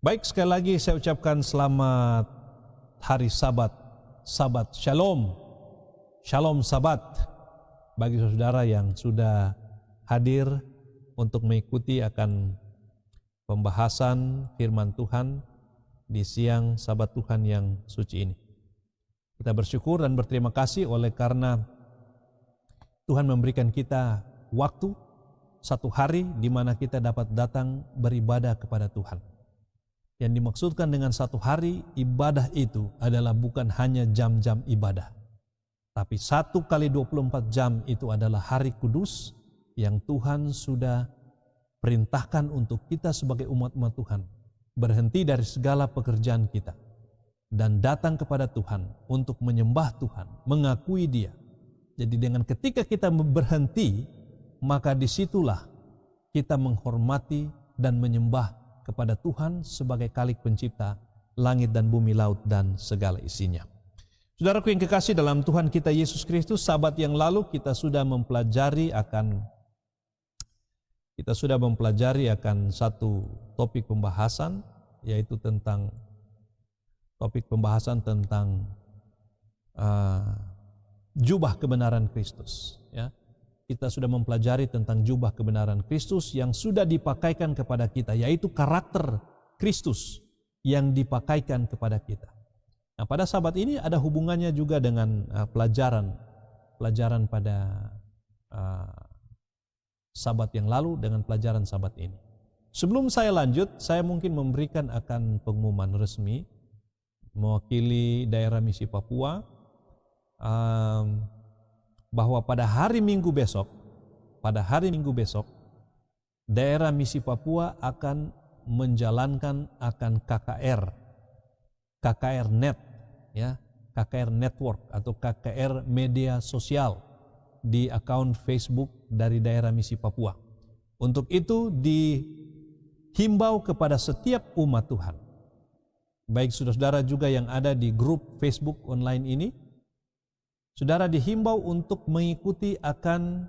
Baik, sekali lagi saya ucapkan selamat hari Sabat, Sabat Shalom, Shalom Sabat bagi saudara yang sudah hadir untuk mengikuti akan pembahasan firman Tuhan di siang Sabat Tuhan yang suci ini. Kita bersyukur dan berterima kasih oleh karena Tuhan memberikan kita waktu satu hari di mana kita dapat datang beribadah kepada Tuhan. Yang dimaksudkan dengan satu hari ibadah itu adalah bukan hanya jam-jam ibadah, tapi 1 kali 24 jam itu adalah hari kudus yang Tuhan sudah perintahkan untuk kita sebagai umat-umat Tuhan berhenti dari segala pekerjaan kita dan datang kepada Tuhan untuk menyembah Tuhan, mengakui Dia. Jadi dengan ketika kita berhenti, maka disitulah kita menghormati dan menyembah kepada Tuhan sebagai Khalik pencipta langit dan bumi, laut dan segala isinya. Saudaraku yang kekasih dalam Tuhan kita Yesus Kristus, Sabat yang lalu kita sudah mempelajari akan satu topik pembahasan, yaitu tentang jubah kebenaran Kristus. Ya. Kita sudah mempelajari tentang jubah kebenaran Kristus yang sudah dipakaikan kepada kita, yaitu karakter Kristus yang dipakaikan kepada kita. Nah, pada Sabat ini ada hubungannya juga dengan pelajaran pada Sabat yang lalu dengan pelajaran Sabat ini. Sebelum saya lanjut, saya mungkin memberikan akan pengumuman resmi mewakili daerah misi Papua, bahwa pada hari Minggu besok, daerah misi Papua akan menjalankan akan KKR Net, ya, KKR Network atau KKR media sosial di akun Facebook dari daerah misi Papua. Untuk itu dihimbau kepada setiap umat Tuhan, baik saudara-saudara juga yang ada di grup Facebook online ini. Saudara dihimbau untuk mengikuti akan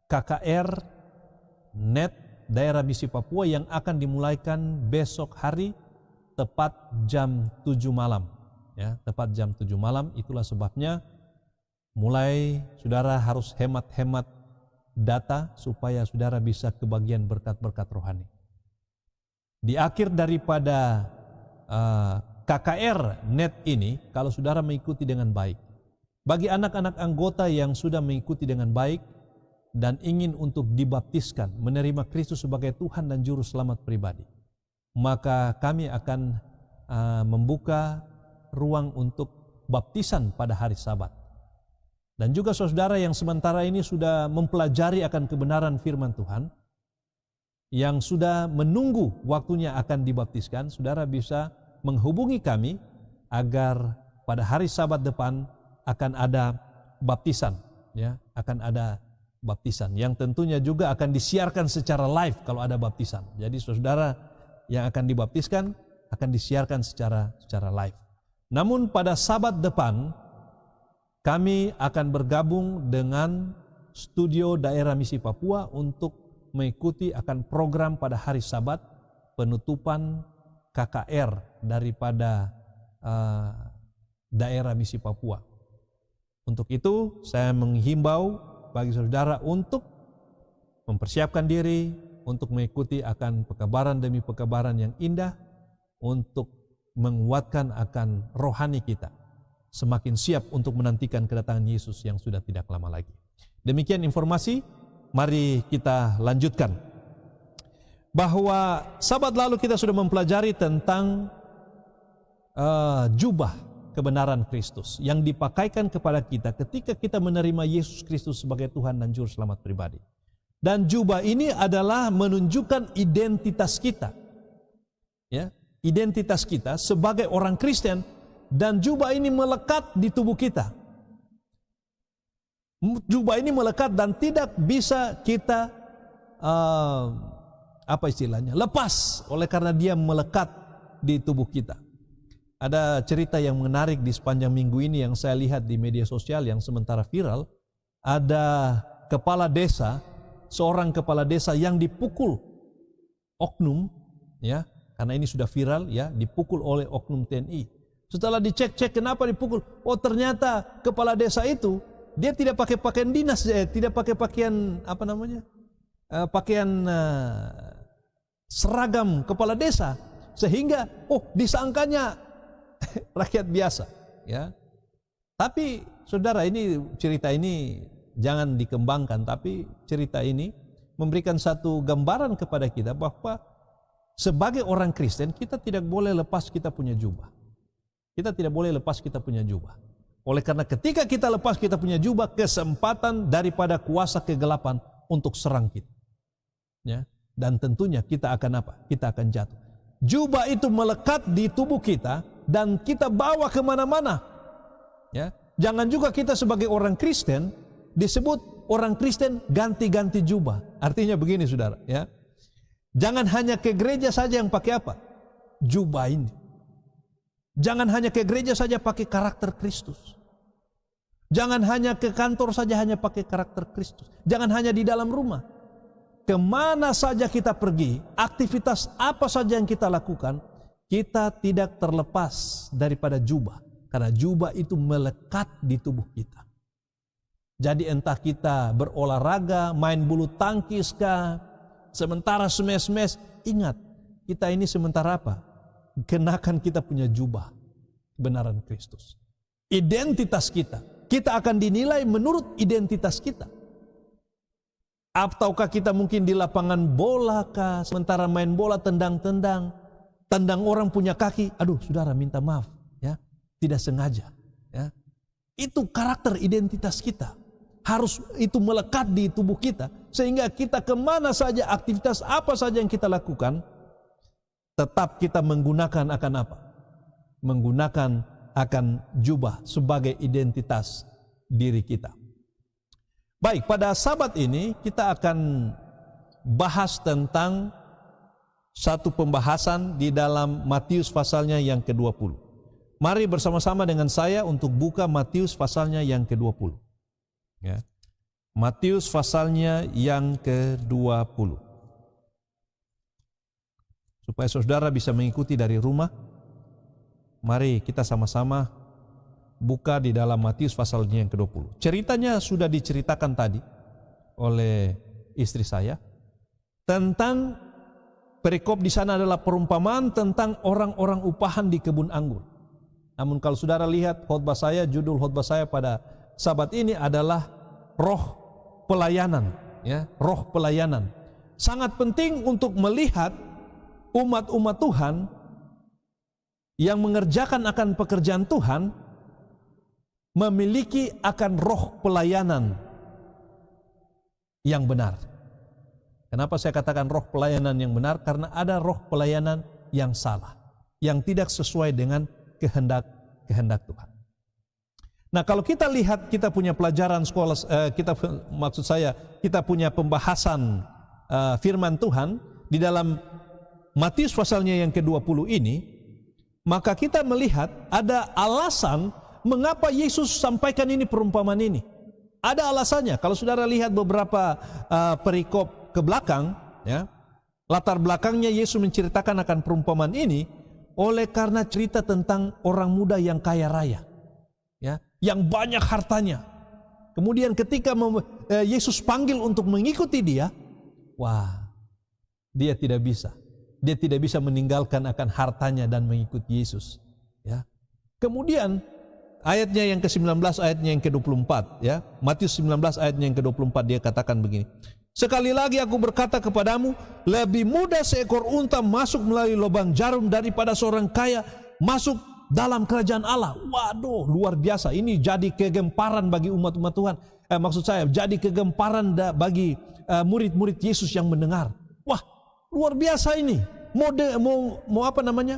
KKR Net daerah misi Papua yang akan dimulaikan besok hari tepat jam 7 malam. Ya, tepat jam 7 malam. Itulah sebabnya mulai saudara harus hemat-hemat data supaya saudara bisa kebagian berkat-berkat rohani. Di akhir daripada KKR Net ini, kalau saudara mengikuti dengan baik, bagi anak-anak anggota yang sudah mengikuti dengan baik dan ingin untuk dibaptiskan, menerima Kristus sebagai Tuhan dan Juru Selamat pribadi, maka kami akan membuka ruang untuk baptisan pada hari Sabat. Dan juga saudara yang sementara ini sudah mempelajari akan kebenaran firman Tuhan, yang sudah menunggu waktunya akan dibaptiskan, saudara bisa menghubungi kami agar pada hari Sabat depan akan ada baptisan, ya, akan ada baptisan yang tentunya juga akan disiarkan secara live kalau ada baptisan. Jadi saudara yang akan dibaptiskan akan disiarkan secara live. Namun pada Sabat depan kami akan bergabung dengan studio daerah misi Papua untuk mengikuti akan program pada hari Sabat penutupan KKR daripada daerah misi Papua. Untuk itu saya menghimbau bagi saudara untuk mempersiapkan diri untuk mengikuti akan pekabaran demi pekabaran yang indah, untuk menguatkan akan rohani kita semakin siap untuk menantikan kedatangan Yesus yang sudah tidak lama lagi. Demikian informasi, mari kita lanjutkan. Bahwa Sabat lalu kita sudah mempelajari tentang jubah kebenaran Kristus yang dipakaikan kepada kita ketika kita menerima Yesus Kristus sebagai Tuhan dan Juru Selamat pribadi. Dan jubah ini adalah menunjukkan identitas kita, ya, identitas kita sebagai orang Kristen, dan jubah ini melekat di tubuh kita. Jubah ini melekat dan tidak bisa kita lepas oleh karena dia melekat di tubuh kita. Ada cerita yang menarik di sepanjang minggu ini yang saya lihat di media sosial yang sementara viral. Ada seorang kepala desa yang dipukul oknum, ya, Karena ini sudah viral ya, dipukul oleh oknum TNI. Setelah dicek-cek kenapa dipukul, oh ternyata kepala desa itu dia tidak pakai pakaian dinas, tidak pakai pakaian apa namanya, pakaian seragam kepala desa, sehingga disangkanya rakyat biasa, ya. Tapi saudara, ini cerita ini jangan dikembangkan, tapi cerita ini memberikan satu gambaran kepada kita bahwa sebagai orang Kristen kita tidak boleh lepas kita punya jubah. Kita tidak boleh lepas kita punya jubah. Oleh karena ketika kita lepas kita punya jubah, kesempatan daripada kuasa kegelapan untuk serang kita. Ya, dan tentunya kita akan apa? Kita akan jatuh. Jubah itu melekat di tubuh kita dan kita bawa kemana-mana. Ya, jangan juga kita sebagai orang Kristen disebut orang Kristen ganti-ganti jubah. Artinya begini saudara, ya. Jangan hanya ke gereja saja yang pakai apa? Jubah ini. Jangan hanya ke gereja saja pakai karakter Kristus. Jangan hanya ke kantor saja hanya pakai karakter Kristus. Jangan hanya di dalam rumah. Kemana saja kita pergi, aktivitas apa saja yang kita lakukan, kita tidak terlepas daripada jubah. Karena jubah itu melekat di tubuh kita. Jadi entah kita berolahraga, main bulu tangkis kah, sementara smash-smash, ingat, kita ini sementara apa? Kenakan kita punya jubah kebenaran Kristus. Identitas kita akan dinilai menurut identitas kita. Ataukah kita mungkin di lapangan bola kah, sementara main bola tendang orang punya kaki, aduh saudara minta maaf, ya, tidak sengaja, ya. Itu karakter identitas kita. Harus itu melekat di tubuh kita, sehingga kita kemana saja, aktivitas apa saja yang kita lakukan, tetap kita menggunakan akan apa? Menggunakan akan jubah sebagai identitas diri kita. Baik, pada Sabat ini kita akan bahas tentang satu pembahasan di dalam Matius pasalnya yang ke-20. Mari bersama-sama dengan saya untuk buka Matius pasalnya yang ke-20. Ya. Matius pasalnya yang ke-20. Supaya saudara bisa mengikuti dari rumah, mari kita sama-sama buka di dalam Matius pasalnya yang ke-20. Ceritanya sudah diceritakan tadi oleh istri saya tentang perikop di sana adalah perumpamaan tentang orang-orang upahan di kebun anggur. Namun kalau saudara lihat khotbah saya, judul khotbah saya pada Sabat ini adalah roh pelayanan, ya, roh pelayanan. Sangat penting untuk melihat umat-umat Tuhan yang mengerjakan akan pekerjaan Tuhan memiliki akan roh pelayanan yang benar. Kenapa saya katakan roh pelayanan yang benar? Karena ada roh pelayanan yang salah, yang tidak sesuai dengan kehendak Tuhan. Nah, kalau kita lihat, kita punya pelajaran sekolah, kita punya pembahasan firman Tuhan di dalam Matius pasalnya yang ke-20 ini, maka kita melihat ada alasan mengapa Yesus sampaikan ini perumpamaan ini. Ada alasannya. Kalau saudara lihat beberapa perikop ke belakang, ya, latar belakangnya Yesus menceritakan akan perumpamaan ini oleh karena cerita tentang orang muda yang kaya raya, ya, yang banyak hartanya. Kemudian ketika Yesus panggil untuk mengikuti dia, wah, dia tidak bisa. Dia tidak bisa meninggalkan akan hartanya dan mengikuti Yesus, ya. Kemudian ayatnya yang ke-19, ayatnya yang ke-24, ya. Matius 19 ayatnya yang ke-24 dia katakan begini. Sekali lagi aku berkata kepadamu, lebih mudah seekor unta masuk melalui lubang jarum daripada seorang kaya masuk dalam kerajaan Allah. Waduh, luar biasa. Ini jadi kegemparan bagi umat-umat Tuhan. Maksud saya, jadi kegemparan bagi murid-murid Yesus yang mendengar. Wah, luar biasa ini.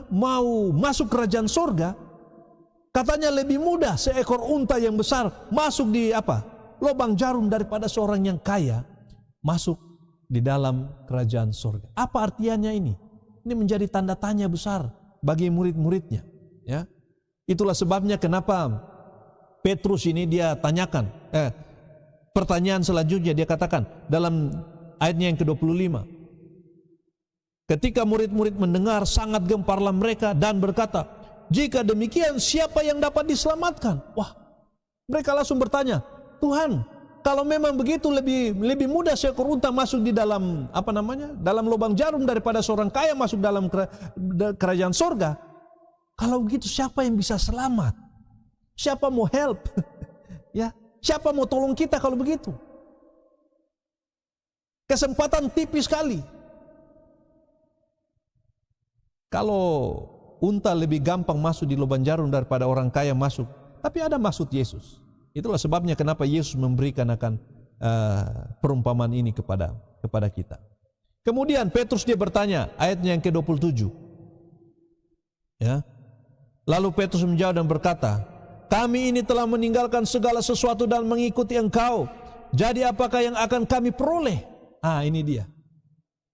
Mau masuk kerajaan surga, katanya lebih mudah seekor unta yang besar masuk di lubang jarum daripada seorang yang kaya masuk di dalam kerajaan surga. Apa artinya ini? Ini menjadi tanda tanya besar bagi murid-muridnya, ya. Itulah sebabnya kenapa Petrus ini dia tanyakan pertanyaan selanjutnya, dia katakan dalam ayatnya yang ke-25, Ketika murid-murid mendengar, sangat gemparlah mereka dan berkata, jika demikian siapa yang dapat diselamatkan? Wah, mereka langsung bertanya, Tuhan, kalau memang begitu lebih mudah seekor unta masuk di dalam dalam lubang jarum daripada seorang kaya masuk dalam kerajaan sorga. Kalau begitu siapa yang bisa selamat? Siapa mau help? Ya, siapa mau tolong kita kalau begitu? Kesempatan tipis sekali. Kalau unta lebih gampang masuk di lubang jarum daripada orang kaya masuk. Tapi ada maksud Yesus. Itulah sebabnya kenapa Yesus memberikan akan perumpamaan ini kepada kita. Kemudian Petrus dia bertanya, ayatnya yang ke-27. Ya. Lalu Petrus menjawab dan berkata, kami ini telah meninggalkan segala sesuatu dan mengikuti Engkau. Jadi apakah yang akan kami peroleh? Ini dia.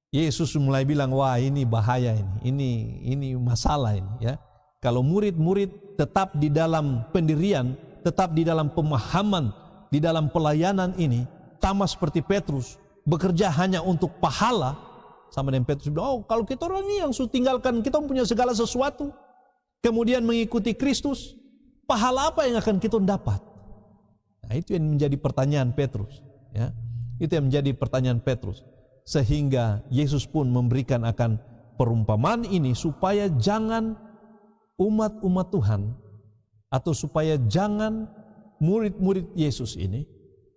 Yesus mulai bilang, wah ini bahaya ini masalah ini ya. Kalau murid-murid tetap di dalam pendirian, tetap di dalam pemahaman, di dalam pelayanan ini, sama seperti Petrus, bekerja hanya untuk pahala, sama dengan Petrus bilang, kalau kita orang ini yang sudah tinggalkan, kita punya segala sesuatu, kemudian mengikuti Kristus, pahala apa yang akan kita dapat? Nah, itu yang menjadi pertanyaan Petrus ya. Itu yang menjadi pertanyaan Petrus. Sehingga Yesus pun memberikan akan perumpamaan ini supaya jangan umat-umat Tuhan atau supaya jangan murid-murid Yesus ini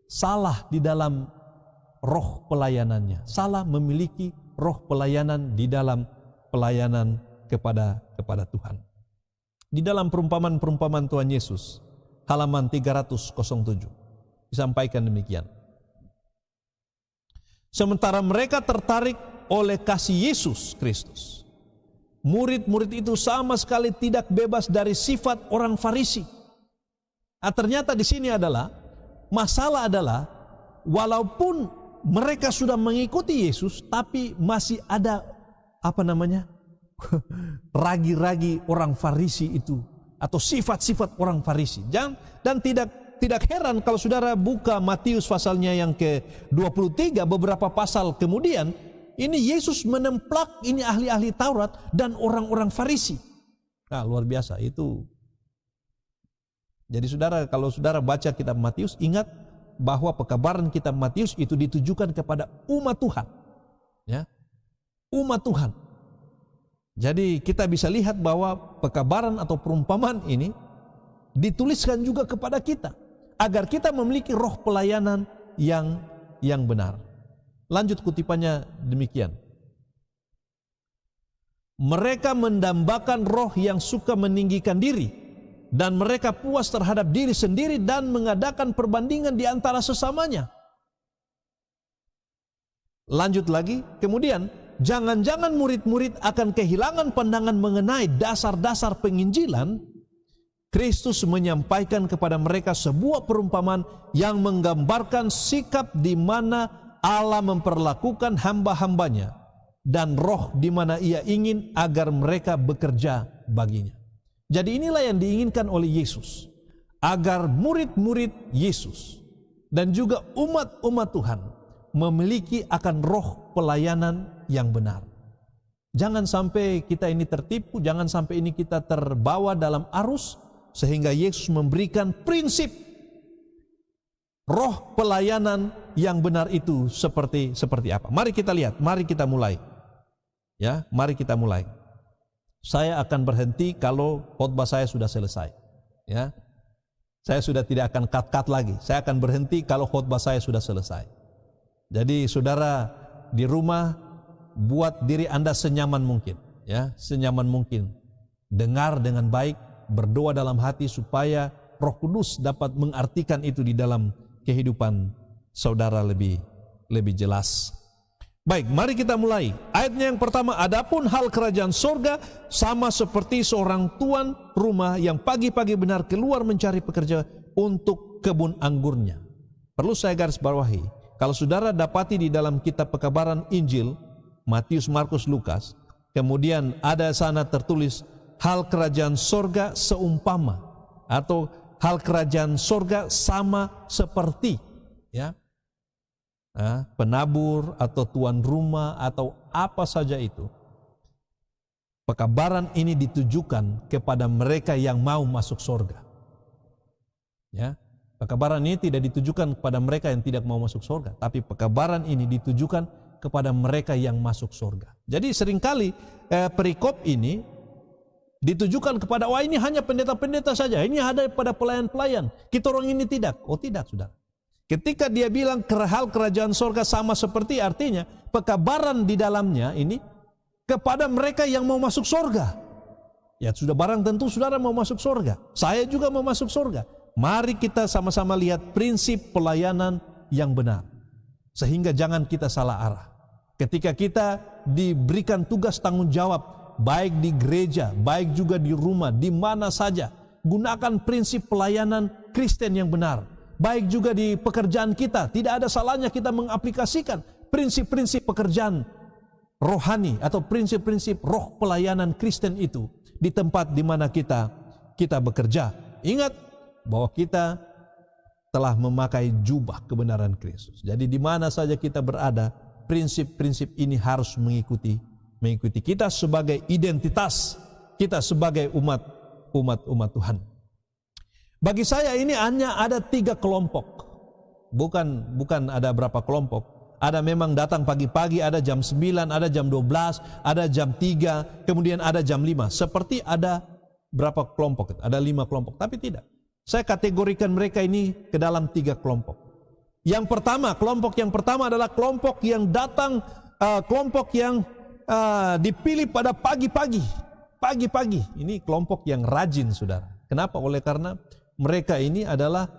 salah di dalam roh pelayanannya, salah memiliki roh pelayanan di dalam pelayanan kepada Tuhan. Di dalam perumpamaan-perumpamaan Tuhan Yesus, halaman 307 disampaikan demikian. Sementara mereka tertarik oleh kasih Yesus Kristus, murid-murid itu sama sekali tidak bebas dari sifat orang Farisi. Ternyata di sini masalah adalah walaupun mereka sudah mengikuti Yesus, tapi masih ada ragi-ragi orang Farisi itu atau sifat-sifat orang Farisi. Dan tidak heran kalau saudara buka Matius pasalnya yang ke-23, beberapa pasal kemudian, ini Yesus menemplak ini ahli-ahli Taurat dan orang-orang Farisi. Nah, luar biasa itu. Jadi saudara, kalau saudara baca kitab Matius, ingat bahwa pekabaran kitab Matius itu ditujukan kepada umat Tuhan. Ya, umat Tuhan. Jadi kita bisa lihat bahwa pekabaran atau perumpamaan ini dituliskan juga kepada kita, agar kita memiliki roh pelayanan yang benar. Lanjut kutipannya demikian. Mereka mendambakan roh yang suka meninggikan diri, dan mereka puas terhadap diri sendiri dan mengadakan perbandingan di antara sesamanya. Lanjut lagi, kemudian jangan-jangan murid-murid akan kehilangan pandangan mengenai dasar-dasar penginjilan. Kristus menyampaikan kepada mereka sebuah perumpamaan yang menggambarkan sikap di mana Allah memperlakukan hamba-hambanya dan roh di mana Ia ingin agar mereka bekerja baginya. Jadi inilah yang diinginkan oleh Yesus, agar murid-murid Yesus dan juga umat-umat Tuhan memiliki akan roh pelayanan yang benar. Jangan sampai kita ini tertipu, jangan sampai ini kita terbawa dalam arus, sehingga Yesus memberikan prinsip roh pelayanan yang benar itu seperti apa. Mari kita lihat, mari kita mulai. Ya, mari kita mulai. Saya akan berhenti kalau khotbah saya sudah selesai. Ya, saya sudah tidak akan cut lagi. Saya akan berhenti kalau khotbah saya sudah selesai. Jadi saudara di rumah buat diri Anda senyaman mungkin, ya, senyaman mungkin. Dengar dengan baik, berdoa dalam hati supaya Roh Kudus dapat mengartikan itu di dalam kehidupan saudara lebih jelas. Baik, mari kita mulai. Ayatnya yang pertama, adapun hal kerajaan sorga sama seperti seorang tuan rumah yang pagi-pagi benar keluar mencari pekerja untuk kebun anggurnya. Perlu saya garis bawahi, kalau saudara dapati di dalam kitab pekabaran Injil, Matius, Markus, Lukas, kemudian ada sana tertulis hal kerajaan sorga seumpama, atau hal kerajaan sorga sama seperti, ya, penabur atau tuan rumah atau apa saja itu. Pekabaran ini ditujukan kepada mereka yang mau masuk surga. Ya, pekabaran ini tidak ditujukan kepada mereka yang tidak mau masuk surga, tapi pekabaran ini ditujukan kepada mereka yang masuk surga. Jadi seringkali perikop ini ditujukan kepada, wah ini hanya pendeta-pendeta saja, ini ada pada pelayan-pelayan, kita orang ini tidak. Oh tidak, saudara. Ketika dia bilang hal kerajaan surga sama seperti, artinya pekabaran di dalamnya ini kepada mereka yang mau masuk surga. Ya sudah, barang tentu saudara mau masuk surga, saya juga mau masuk surga. Mari kita sama-sama lihat prinsip pelayanan yang benar, sehingga jangan kita salah arah. Ketika kita diberikan tugas tanggung jawab, baik di gereja, baik juga di rumah, di mana saja, gunakan prinsip pelayanan Kristen yang benar. Baik juga di pekerjaan kita, tidak ada salahnya kita mengaplikasikan prinsip-prinsip pekerjaan rohani atau prinsip-prinsip roh pelayanan Kristen itu di tempat di mana kita bekerja. Ingat bahwa kita telah memakai jubah kebenaran Kristus. Jadi di mana saja kita berada, prinsip-prinsip ini harus mengikuti kita sebagai identitas kita sebagai umat Tuhan. Bagi saya ini hanya ada 3 kelompok. Bukan ada berapa kelompok. Ada memang datang pagi-pagi, ada jam 9, ada jam 12, ada jam 3, kemudian ada jam 5. Seperti ada berapa kelompok? Ada 5 kelompok, tapi tidak. Saya kategorikan mereka ini ke dalam 3 kelompok. Yang pertama, kelompok yang pertama adalah kelompok yang datang, kelompok yang dipilih pada pagi-pagi. Pagi-pagi, ini kelompok yang rajin, saudara. Kenapa? Oleh karena mereka ini adalah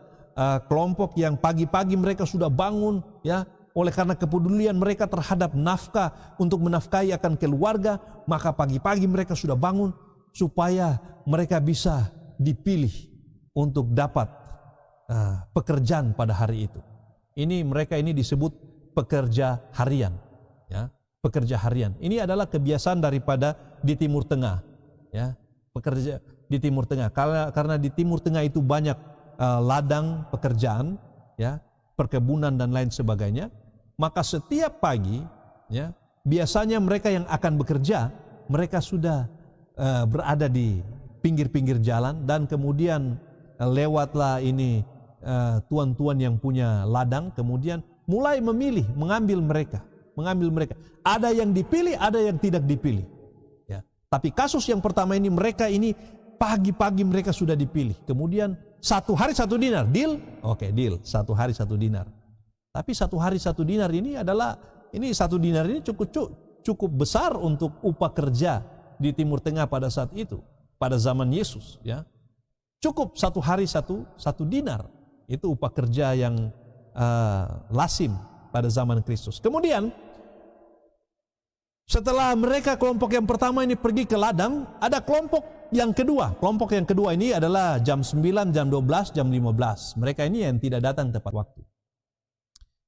kelompok yang pagi-pagi mereka sudah bangun, ya. Oleh karena kepedulian mereka terhadap nafkah untuk menafkahi akan keluarga, maka pagi-pagi mereka sudah bangun supaya mereka bisa dipilih untuk dapat pekerjaan pada hari itu. Mereka ini disebut pekerja harian, ya, pekerja harian. Ini adalah kebiasaan daripada di Timur Tengah, ya, pekerja di Timur Tengah. Karena di Timur Tengah itu banyak ladang pekerjaan, ya, perkebunan dan lain sebagainya. Maka setiap pagi, ya, biasanya mereka yang akan bekerja, mereka sudah berada di pinggir-pinggir jalan, dan kemudian lewatlah ini tuan-tuan yang punya ladang, kemudian mulai mengambil mereka. Ada yang dipilih, ada yang tidak dipilih. Ya. Tapi kasus yang pertama ini, mereka ini pagi-pagi mereka sudah dipilih. Kemudian 1 hari 1 dinar, deal? Oke, deal. 1 hari 1 dinar. Tapi 1 hari 1 dinar ini adalah, 1 dinar ini cukup besar untuk upah kerja di Timur Tengah pada saat itu, pada zaman Yesus, ya. Cukup 1 hari 1 dinar. Itu upah kerja yang lazim pada zaman Kristus. Kemudian setelah mereka kelompok yang pertama ini pergi ke ladang, ada kelompok yang kedua. Kelompok yang kedua ini adalah jam 9, jam 12, jam 15. Mereka ini yang tidak datang tepat waktu.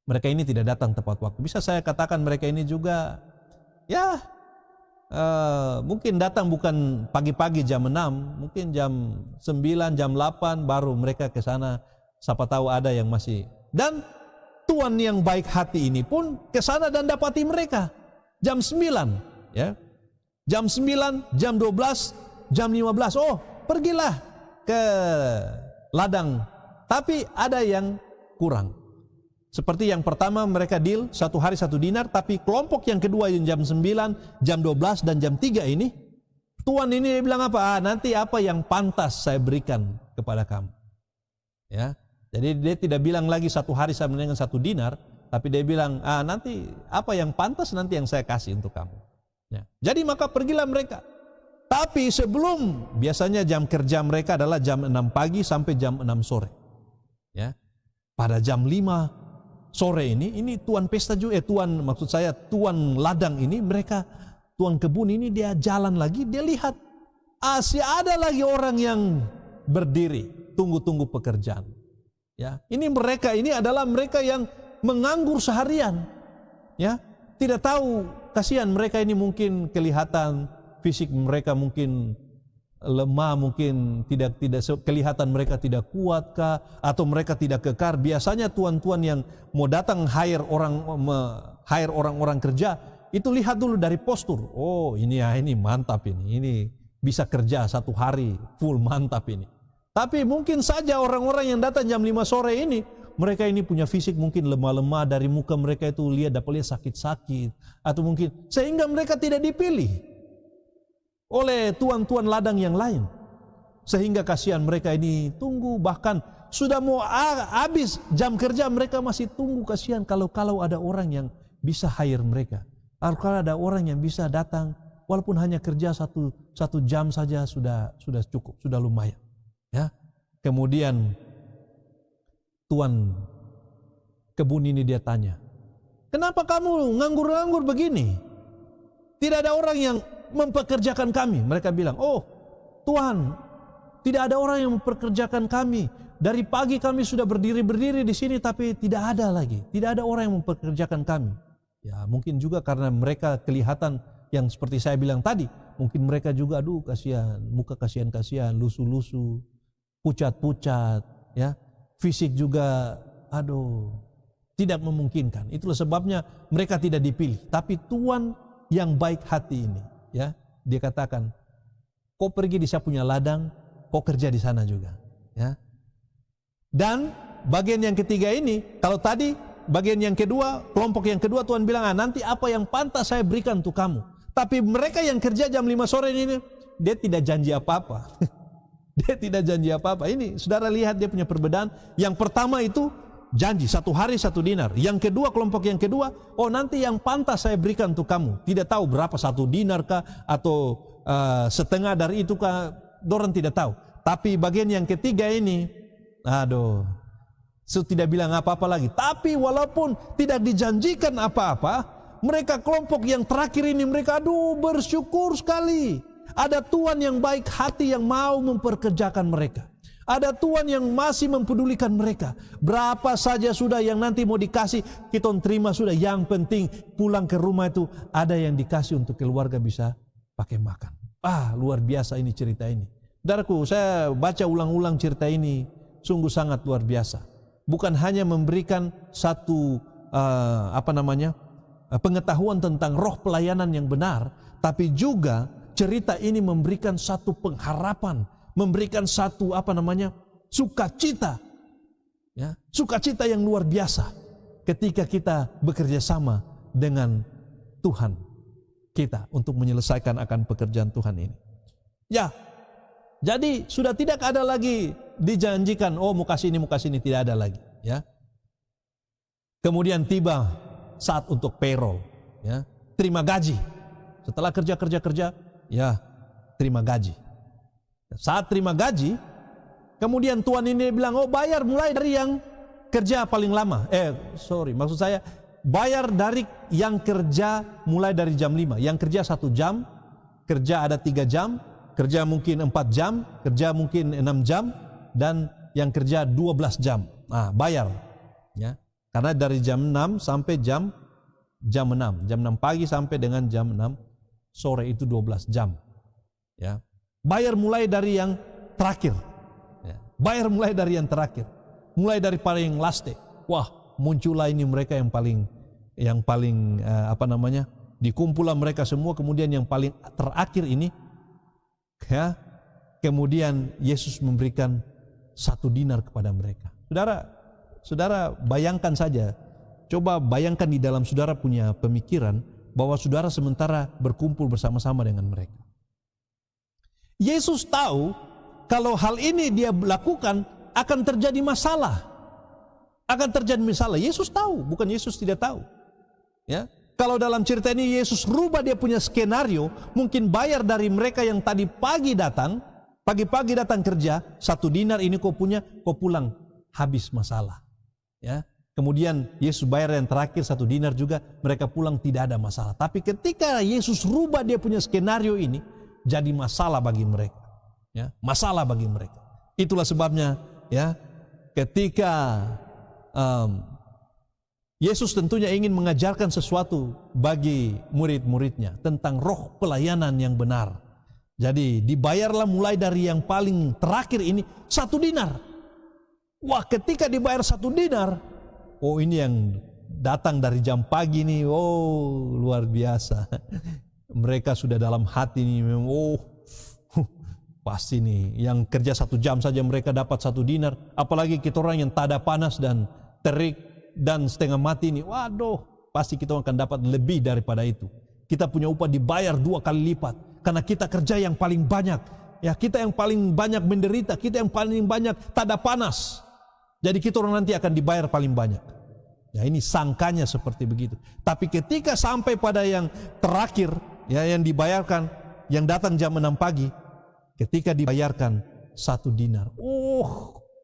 Mereka ini tidak datang tepat waktu. Bisa saya katakan mereka ini juga, ya, mungkin datang bukan pagi-pagi jam 6, mungkin jam 9, jam 8 baru mereka ke sana. Siapa tahu ada yang masih. Dan tuan yang baik hati ini pun ke sana dan dapati mereka jam 9, ya. Jam 9, jam 12, jam 15. Oh, pergilah ke ladang. Tapi ada yang kurang. Seperti yang pertama mereka deal 1 hari 1 dinar, tapi kelompok yang kedua yang jam 9, jam 12 dan jam 3 ini, tuan ini bilang apa? Nanti apa yang pantas saya berikan kepada kamu. Ya. Jadi dia tidak bilang lagi 1 hari sama dengan 1 dinar, tapi dia bilang, nanti apa yang pantas nanti yang saya kasih untuk kamu. Ya. Jadi maka pergilah mereka. Tapi sebelum, biasanya jam kerja mereka adalah jam 6 pagi sampai jam 6 sore. Ya. Pada jam 5 sore ini tuan pesta juga, tuan ladang ini, mereka tuan kebun ini dia jalan lagi, dia lihat ada lagi orang yang berdiri tunggu pekerjaan. Ya, ini mereka ini adalah mereka yang menganggur seharian. Ya, tidak tahu, kasihan mereka ini mungkin kelihatan fisik mereka mungkin lemah, mungkin tidak kelihatan mereka tidak kuat kah, atau mereka tidak kekar. Biasanya tuan-tuan yang mau datang hire orang-orang kerja itu lihat dulu dari postur. Oh ini ya, ini mantap ini bisa kerja 1 hari full, mantap ini. Tapi mungkin saja orang-orang yang datang jam 5 sore ini, mereka ini punya fisik mungkin lemah-lemah, dari muka mereka itu dapat lihat sakit-sakit, atau mungkin sehingga mereka tidak dipilih oleh tuan-tuan ladang yang lain. Sehingga kasihan mereka ini tunggu, bahkan sudah mau habis jam kerja mereka masih tunggu. Kasihan kalau ada orang yang bisa hire mereka, kalau ada orang yang bisa datang walaupun hanya kerja satu jam saja sudah cukup, sudah lumayan. Ya, kemudian tuan kebun ini dia tanya, kenapa kamu nganggur-nganggur begini? Tidak ada orang yang mempekerjakan kami. Mereka bilang, oh Tuhan, tidak ada orang yang mempekerjakan kami. Dari pagi kami sudah berdiri di sini, tapi tidak ada lagi. Tidak ada orang yang mempekerjakan kami. Ya mungkin juga karena mereka kelihatan yang seperti saya bilang tadi. Mungkin mereka juga, aduh kasihan, muka kasihan, lusu-lusu, pucat-pucat, ya, fisik juga, aduh, tidak memungkinkan. Itulah sebabnya mereka tidak dipilih. Tapi Tuhan yang baik hati ini, ya, dia katakan, kau pergi di saya punya ladang, kau kerja di sana juga, ya. Dan bagian yang ketiga ini, kalau tadi bagian yang kedua, kelompok yang kedua Tuhan bilang, nanti apa yang pantas saya berikan untuk kamu. Tapi mereka yang kerja jam 5 sore ini, dia tidak janji apa-apa. Dia tidak janji apa-apa. Ini saudara lihat dia punya perbedaan. Yang pertama itu janji 1 hari 1 dinar. Yang kedua, kelompok yang kedua, oh nanti yang pantas saya berikan untuk kamu. Tidak tahu berapa, 1 dinar kah atau setengah dari itu kah, dorang tidak tahu. Tapi bagian yang ketiga ini, aduh, tidak bilang apa-apa lagi. Tapi walaupun tidak dijanjikan apa-apa, mereka kelompok yang terakhir ini, mereka aduh bersyukur sekali. Ada Tuhan yang baik hati yang mau memperkerjakan mereka. Ada Tuhan yang masih mempedulikan mereka. Berapa saja sudah yang nanti mau dikasih, kita terima sudah. Yang penting pulang ke rumah itu ada yang dikasih untuk keluarga bisa pakai makan. Luar biasa ini cerita ini. Saudaraku, saya baca ulang-ulang cerita ini, sungguh sangat luar biasa. Bukan hanya memberikan satu pengetahuan tentang roh pelayanan yang benar, tapi juga cerita ini memberikan satu pengharapan, memberikan satu sukacita, ya, sukacita yang luar biasa ketika kita bekerja sama dengan Tuhan kita untuk menyelesaikan akan pekerjaan Tuhan ini. Ya, jadi sudah tidak ada lagi dijanjikan, oh mau kasih ini, tidak ada lagi. Ya. Kemudian tiba saat untuk payroll, ya, terima gaji. Setelah kerja, ya, terima gaji. Saat terima gaji, kemudian Tuhan ini bilang, oh bayar mulai dari yang kerja paling lama. Maksud saya, bayar dari yang kerja mulai dari jam 5. Yang kerja 1 jam, kerja ada 3 jam, kerja mungkin 4 jam, kerja mungkin 6 jam, dan yang kerja 12 jam. Bayar. Ya. Karena dari jam 6 sampai jam 6. Jam 6 pagi sampai dengan jam 6 sore itu 12 jam. Ya. Bayar mulai dari yang terakhir. Ya. Bayar mulai dari yang terakhir. Mulai dari paling last day. Wah, muncullah ini mereka yang paling dikumpulah mereka semua, kemudian yang paling terakhir ini, ya, kemudian Yesus memberikan 1 dinar kepada mereka. Saudara bayangkan saja, coba bayangkan di dalam saudara punya pemikiran bahwa saudara sementara berkumpul bersama-sama dengan mereka. Yesus tahu kalau hal ini dia lakukan akan terjadi masalah. Akan terjadi masalah. Yesus tahu, bukan Yesus tidak tahu. Ya. Kalau dalam cerita ini Yesus rubah dia punya skenario, mungkin bayar dari mereka yang tadi pagi-pagi datang kerja, 1 dinar ini kau punya, kau pulang habis masalah. Ya. Kemudian Yesus bayar yang terakhir 1 dinar juga, mereka pulang tidak ada masalah. Tapi ketika Yesus rubah dia punya skenario ini, jadi masalah bagi mereka. Ya, masalah bagi mereka. Itulah sebabnya, ya, ketika Yesus tentunya ingin mengajarkan sesuatu bagi murid-muridnya tentang roh pelayanan yang benar. Jadi dibayarlah mulai dari yang paling terakhir ini 1 dinar. Wah, ketika dibayar 1 dinar, oh ini yang datang dari jam pagi nih, oh luar biasa. Mereka sudah dalam hati nih, oh pasti nih, yang kerja 1 jam saja mereka dapat 1 dinar. Apalagi kita orang yang tak ada panas dan terik dan setengah mati nih, waduh, pasti kita akan dapat lebih daripada itu. Kita punya upah dibayar 2 kali lipat, karena kita kerja yang paling banyak. Ya, kita yang paling banyak menderita, kita yang paling banyak tak ada panas. Jadi kita orang nanti akan dibayar paling banyak. Ya, ini sangkanya seperti begitu. Tapi ketika sampai pada yang terakhir, ya, yang dibayarkan, yang datang jam 6 pagi, ketika dibayarkan 1 dinar,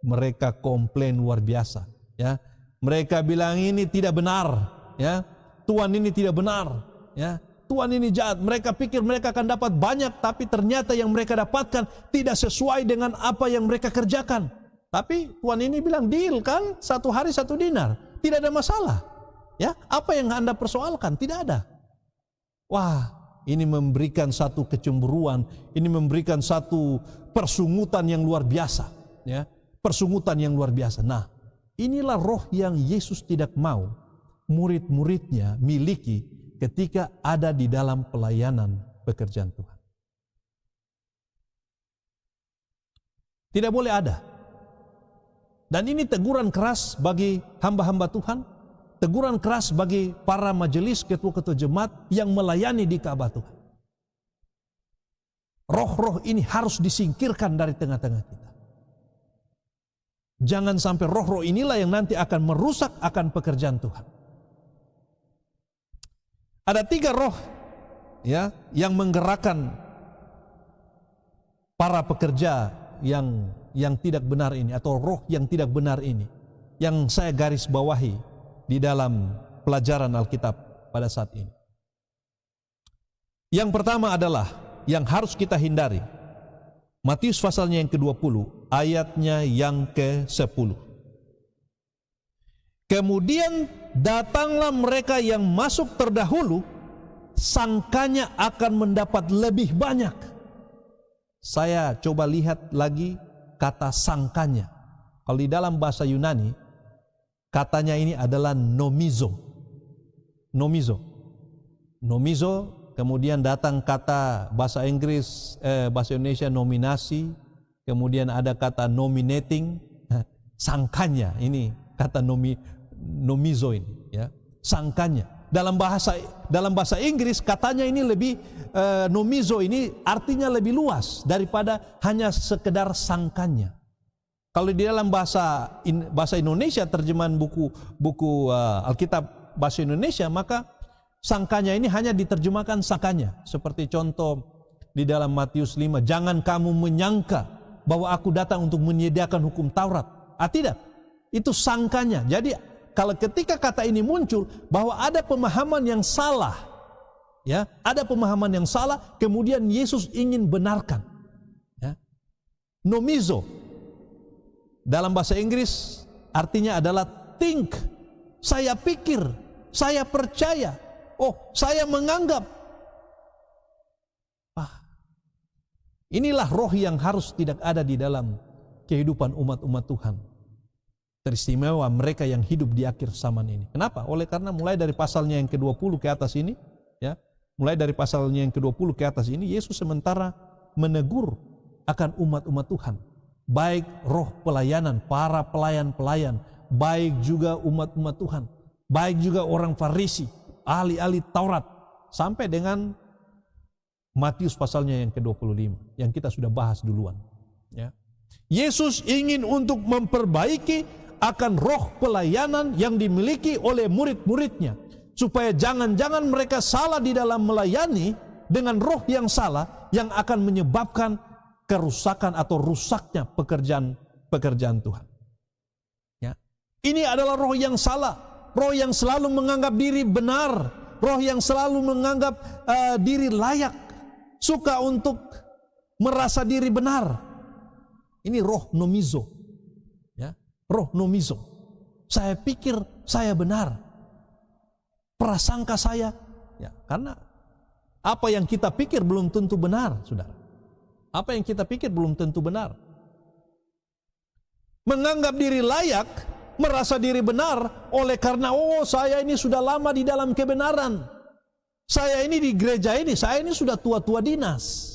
mereka komplain luar biasa. Ya, mereka bilang ini tidak benar. Ya, Tuhan ini tidak benar. Ya, Tuhan ini jahat. Mereka pikir mereka akan dapat banyak, tapi ternyata yang mereka dapatkan tidak sesuai dengan apa yang mereka kerjakan. Tapi Tuhan ini bilang, deal kan, 1 hari 1 dinar, tidak ada masalah. Ya, apa yang Anda persoalkan? Tidak ada. Wah, ini memberikan satu kecemburuan, ini memberikan satu persungutan yang luar biasa. Ya, persungutan yang luar biasa. Nah, inilah roh yang Yesus tidak mau murid-muridnya miliki ketika ada di dalam pelayanan pekerjaan Tuhan. Tidak boleh ada. Dan ini teguran keras bagi hamba-hamba Tuhan, teguran keras bagi para majelis ketua-ketua jemaat yang melayani di Ka'bah Tuhan. Roh-roh ini harus disingkirkan dari tengah-tengah kita. Jangan sampai roh-roh inilah yang nanti akan merusak akan pekerjaan Tuhan. Ada 3 roh, ya, yang menggerakkan para pekerja yang tidak benar ini, atau roh yang tidak benar ini, yang saya garis bawahi di dalam pelajaran Alkitab pada saat ini. Yang pertama adalah yang harus kita hindari, Matius pasalnya yang ke-20, ayatnya yang ke-10. Kemudian datanglah mereka yang masuk terdahulu, sangkanya akan mendapat lebih banyak. Saya coba lihat lagi kata sangkanya. Kalau di dalam bahasa Yunani, katanya ini adalah nomizo. Nomizo. Nomizo, kemudian datang kata bahasa Inggris, bahasa Indonesia nominasi, kemudian ada kata nominating, sangkanya ini kata nomizo ini, ya, sangkanya. Dalam bahasa Inggris katanya ini lebih nomizo ini artinya lebih luas daripada hanya sekedar sangkanya. Kalau di dalam bahasa Indonesia, terjemahan buku Alkitab bahasa Indonesia, maka sangkanya ini hanya diterjemahkan sangkanya. Seperti contoh di dalam Matius 5, jangan kamu menyangka bahwa aku datang untuk menyediakan hukum Taurat. Tidak, itu sangkanya. Jadi kalau ketika kata ini muncul bahwa ada pemahaman yang salah, ya, ada pemahaman yang salah, kemudian Yesus ingin benarkan. Ya. Nomizo dalam bahasa Inggris artinya adalah think, saya pikir, saya percaya, saya menganggap. Inilah roh yang harus tidak ada di dalam kehidupan umat-umat Tuhan. Teristimewa mereka yang hidup di akhir zaman ini. Kenapa? Oleh karena mulai dari pasalnya yang ke-20 ke atas ini, ya, mulai dari pasalnya yang ke-20 ke atas ini, Yesus sementara menegur akan umat-umat Tuhan. Baik roh pelayanan, para pelayan-pelayan, baik juga umat-umat Tuhan, baik juga orang Farisi, ahli-ahli Taurat, sampai dengan Matius pasalnya yang ke-25, yang kita sudah bahas duluan. Ya. Yesus ingin untuk memperbaiki akan roh pelayanan yang dimiliki oleh murid-muridnya, supaya jangan-jangan mereka salah di dalam melayani dengan roh yang salah yang akan menyebabkan kerusakan atau rusaknya pekerjaan Tuhan. Ya. Ini adalah roh yang salah, roh yang selalu menganggap diri benar, roh yang selalu menganggap diri layak, suka untuk merasa diri benar. Ini roh nomizo. Roh nomizo. Saya pikir saya benar. Prasangka saya, ya, karena apa yang kita pikir belum tentu benar, saudara. Apa yang kita pikir belum tentu benar. Menganggap diri layak, merasa diri benar oleh karena saya ini sudah lama di dalam kebenaran. Saya ini di gereja ini, saya ini sudah tua-tua dinas.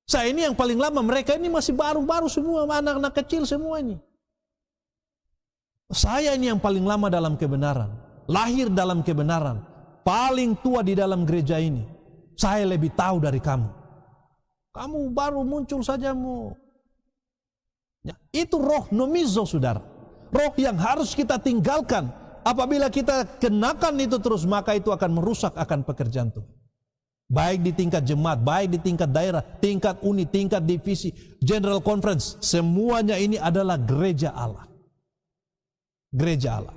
Saya ini yang paling lama, mereka ini masih baru-baru semua, anak-anak kecil semua ini. Saya ini yang paling lama dalam kebenaran, lahir dalam kebenaran, paling tua di dalam gereja ini. Saya lebih tahu dari kamu. Kamu baru muncul saja mau. Ya, itu roh nomizo, saudara. Roh yang harus kita tinggalkan. Apabila kita kenakan itu terus, maka itu akan merusak akan pekerjaan Tuhan. Baik di tingkat jemaat, baik di tingkat daerah, tingkat unit, tingkat divisi, general conference, semuanya ini adalah gereja Allah. Gereja Allah.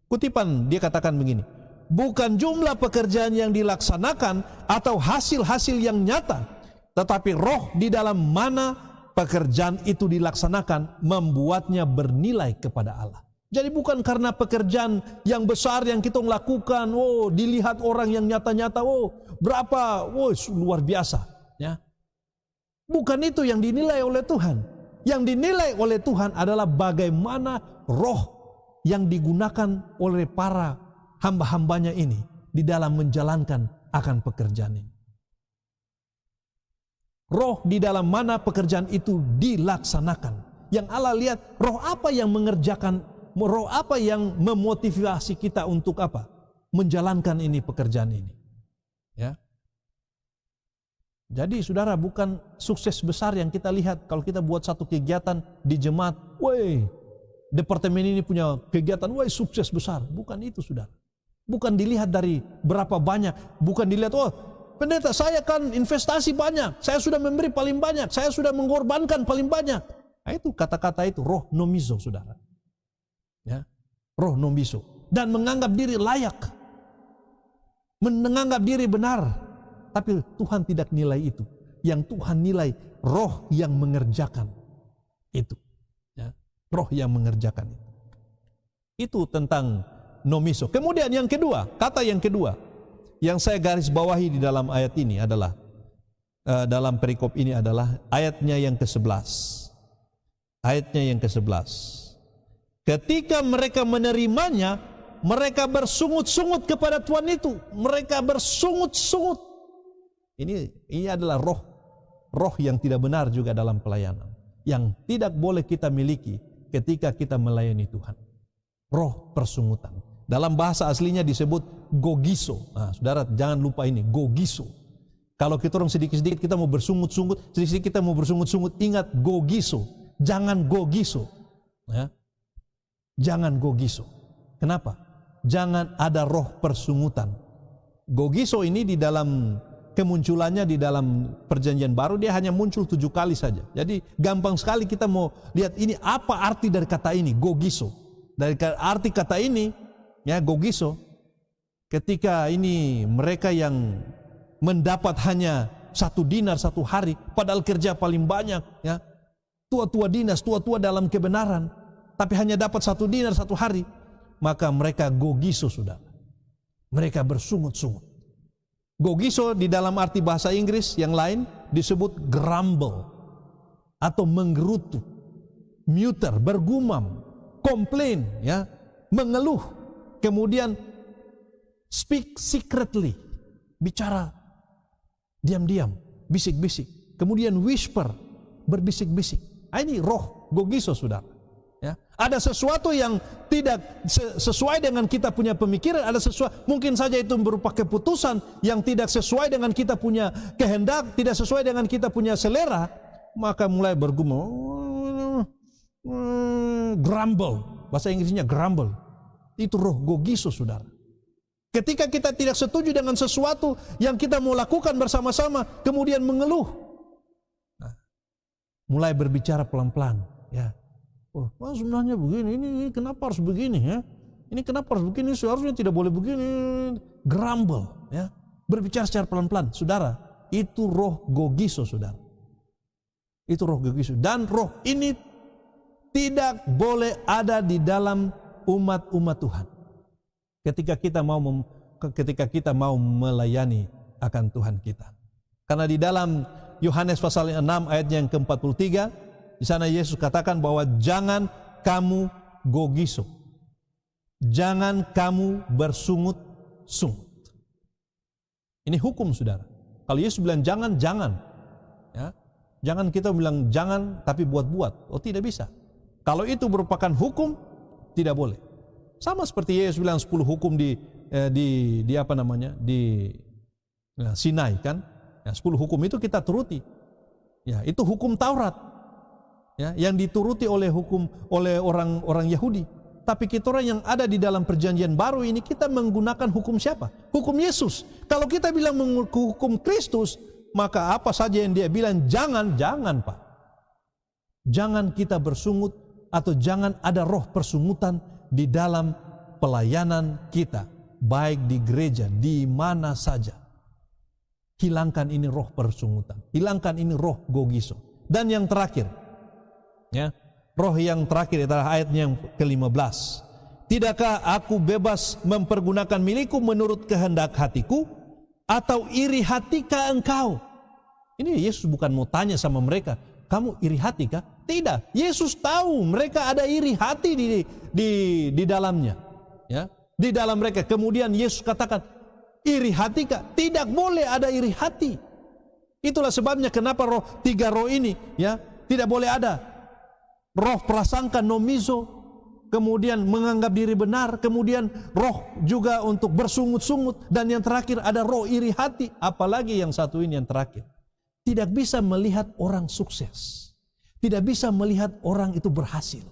Kutipan dia katakan begini, bukan jumlah pekerjaan yang dilaksanakan atau hasil-hasil yang nyata, tetapi roh di dalam mana pekerjaan itu dilaksanakan membuatnya bernilai kepada Allah. Jadi bukan karena pekerjaan yang besar yang kita lakukan, dilihat orang yang nyata-nyata, berapa, luar biasa. Ya. Bukan itu yang dinilai oleh Tuhan. Yang dinilai oleh Tuhan adalah bagaimana roh yang digunakan oleh para hamba-hambanya ini di dalam menjalankan akan pekerjaan ini. Roh di dalam mana pekerjaan itu dilaksanakan. Yang Allah lihat, roh apa yang mengerjakan, roh apa yang memotivasi kita untuk apa? Menjalankan ini pekerjaan ini. Ya. Jadi saudara, bukan sukses besar yang kita lihat kalau kita buat satu kegiatan di jemaat, departemen ini punya kegiatan, sukses besar. Bukan itu, saudara. Bukan dilihat dari berapa banyak, bukan dilihat, pendeta saya kan investasi banyak, saya sudah memberi paling banyak, saya sudah mengorbankan paling banyak. Nah, itu kata-kata itu roh nomizo, saudara. Ya, roh nomizo, dan menganggap diri layak, menganggap diri benar, tapi Tuhan tidak nilai itu. Yang Tuhan nilai roh yang mengerjakan itu, ya, roh yang mengerjakan itu. Itu tentang nomizo. Kemudian yang kedua, kata yang kedua yang saya garis bawahi di dalam ayat ini adalah dalam perikop ini adalah ayatnya yang ke-11. Ayatnya yang ke-11. Ketika mereka menerimanya, mereka bersungut-sungut kepada Tuhan itu. Mereka bersungut-sungut. Ini adalah roh yang tidak benar juga dalam pelayanan, yang tidak boleh kita miliki ketika kita melayani Tuhan. Roh persungutan. Dalam bahasa aslinya disebut gogiso. Nah, saudara jangan lupa ini, gogiso. Kalau kita orang sedikit-sedikit kita mau bersungut-sungut, sedikit-sedikit kita mau bersungut-sungut, ingat gogiso. Jangan gogiso. Ya. Jangan gogiso. Kenapa? Jangan ada roh persungutan. Gogiso ini di dalam kemunculannya di dalam perjanjian baru dia hanya muncul 7 kali saja. Jadi gampang sekali kita mau lihat ini apa arti dari kata ini, gogiso. Dari arti kata ini, ya, gogiso, ketika ini mereka yang mendapat hanya 1 dinar 1 hari, padahal kerja paling banyak, ya, tua-tua dinas, tua-tua dalam kebenaran, tapi hanya dapat 1 dinar 1 hari, maka mereka gogiso, saudara. Mereka bersungut-sungut. Gogiso di dalam arti bahasa Inggris yang lain disebut grumble atau menggerutu, muter, bergumam, komplain, ya, mengeluh, kemudian speak secretly, bicara diam-diam, bisik-bisik, kemudian whisper, berbisik-bisik. Ini roh gogiso, saudara. Ya, ada sesuatu yang tidak sesuai dengan kita punya pemikiran, ada sesuatu mungkin saja itu berupa keputusan yang tidak sesuai dengan kita punya kehendak, tidak sesuai dengan kita punya selera, maka mulai bergumam, grumble, bahasa Inggrisnya grumble. Itu roh gogiso, saudara. Ketika kita tidak setuju dengan sesuatu yang kita mau lakukan bersama-sama, kemudian mengeluh, mulai berbicara pelan-pelan, ya. Sebenarnya begini, ini kenapa harus begini, ya? Ini kenapa harus begini, seharusnya tidak boleh begini. Grumble, ya. Berbicara secara pelan-pelan. Saudara, itu roh gogiso, saudara. Itu roh gogiso. Dan roh ini tidak boleh ada di dalam umat-umat Tuhan. Ketika kita mau melayani akan Tuhan kita. Karena di dalam Yohanes pasal 6 ayatnya yang ke-43, di sana Yesus katakan bahwa jangan kamu gogiso. Jangan kamu bersungut-sungut. Ini hukum, saudara. Kalau Yesus bilang jangan, jangan. Ya. Jangan kita bilang jangan tapi buat-buat. Oh, tidak bisa. Kalau itu merupakan hukum, tidak boleh. Sama seperti Yesus bilang 10 hukum di Sinai kan. Ya, 10 hukum itu kita turuti. Ya, itu hukum Taurat. Ya, yang dituruti oleh orang Yahudi. Tapi kita orang yang ada di dalam perjanjian baru ini, kita menggunakan hukum siapa? Hukum Yesus. Kalau kita bilang hukum Kristus, maka apa saja yang dia bilang jangan Pak. Jangan kita bersungut atau jangan ada roh persungutan di dalam pelayanan kita, baik di gereja, di mana saja. Hilangkan ini roh persungutan, hilangkan ini roh gogiso. Dan yang terakhir, ya, roh yang terakhir adalah ayatnya yang ke-15. Tidakkah aku bebas mempergunakan milikku menurut kehendak hatiku, atau iri hatikah engkau? Ini Yesus bukan mau tanya sama mereka, kamu iri hati kah? Tidak. Yesus tahu mereka ada iri hati di dalamnya. Ya, di dalam mereka. Kemudian Yesus katakan, iri hati kah? Tidak boleh ada iri hati. Itulah sebabnya kenapa tiga roh ini, ya, tidak boleh ada. Roh prasangka nomizo, kemudian menganggap diri benar, kemudian roh juga untuk bersungut-sungut, dan yang terakhir ada roh iri hati. Apalagi yang satu ini yang terakhir. Tidak bisa melihat orang sukses. Tidak bisa melihat orang itu berhasil.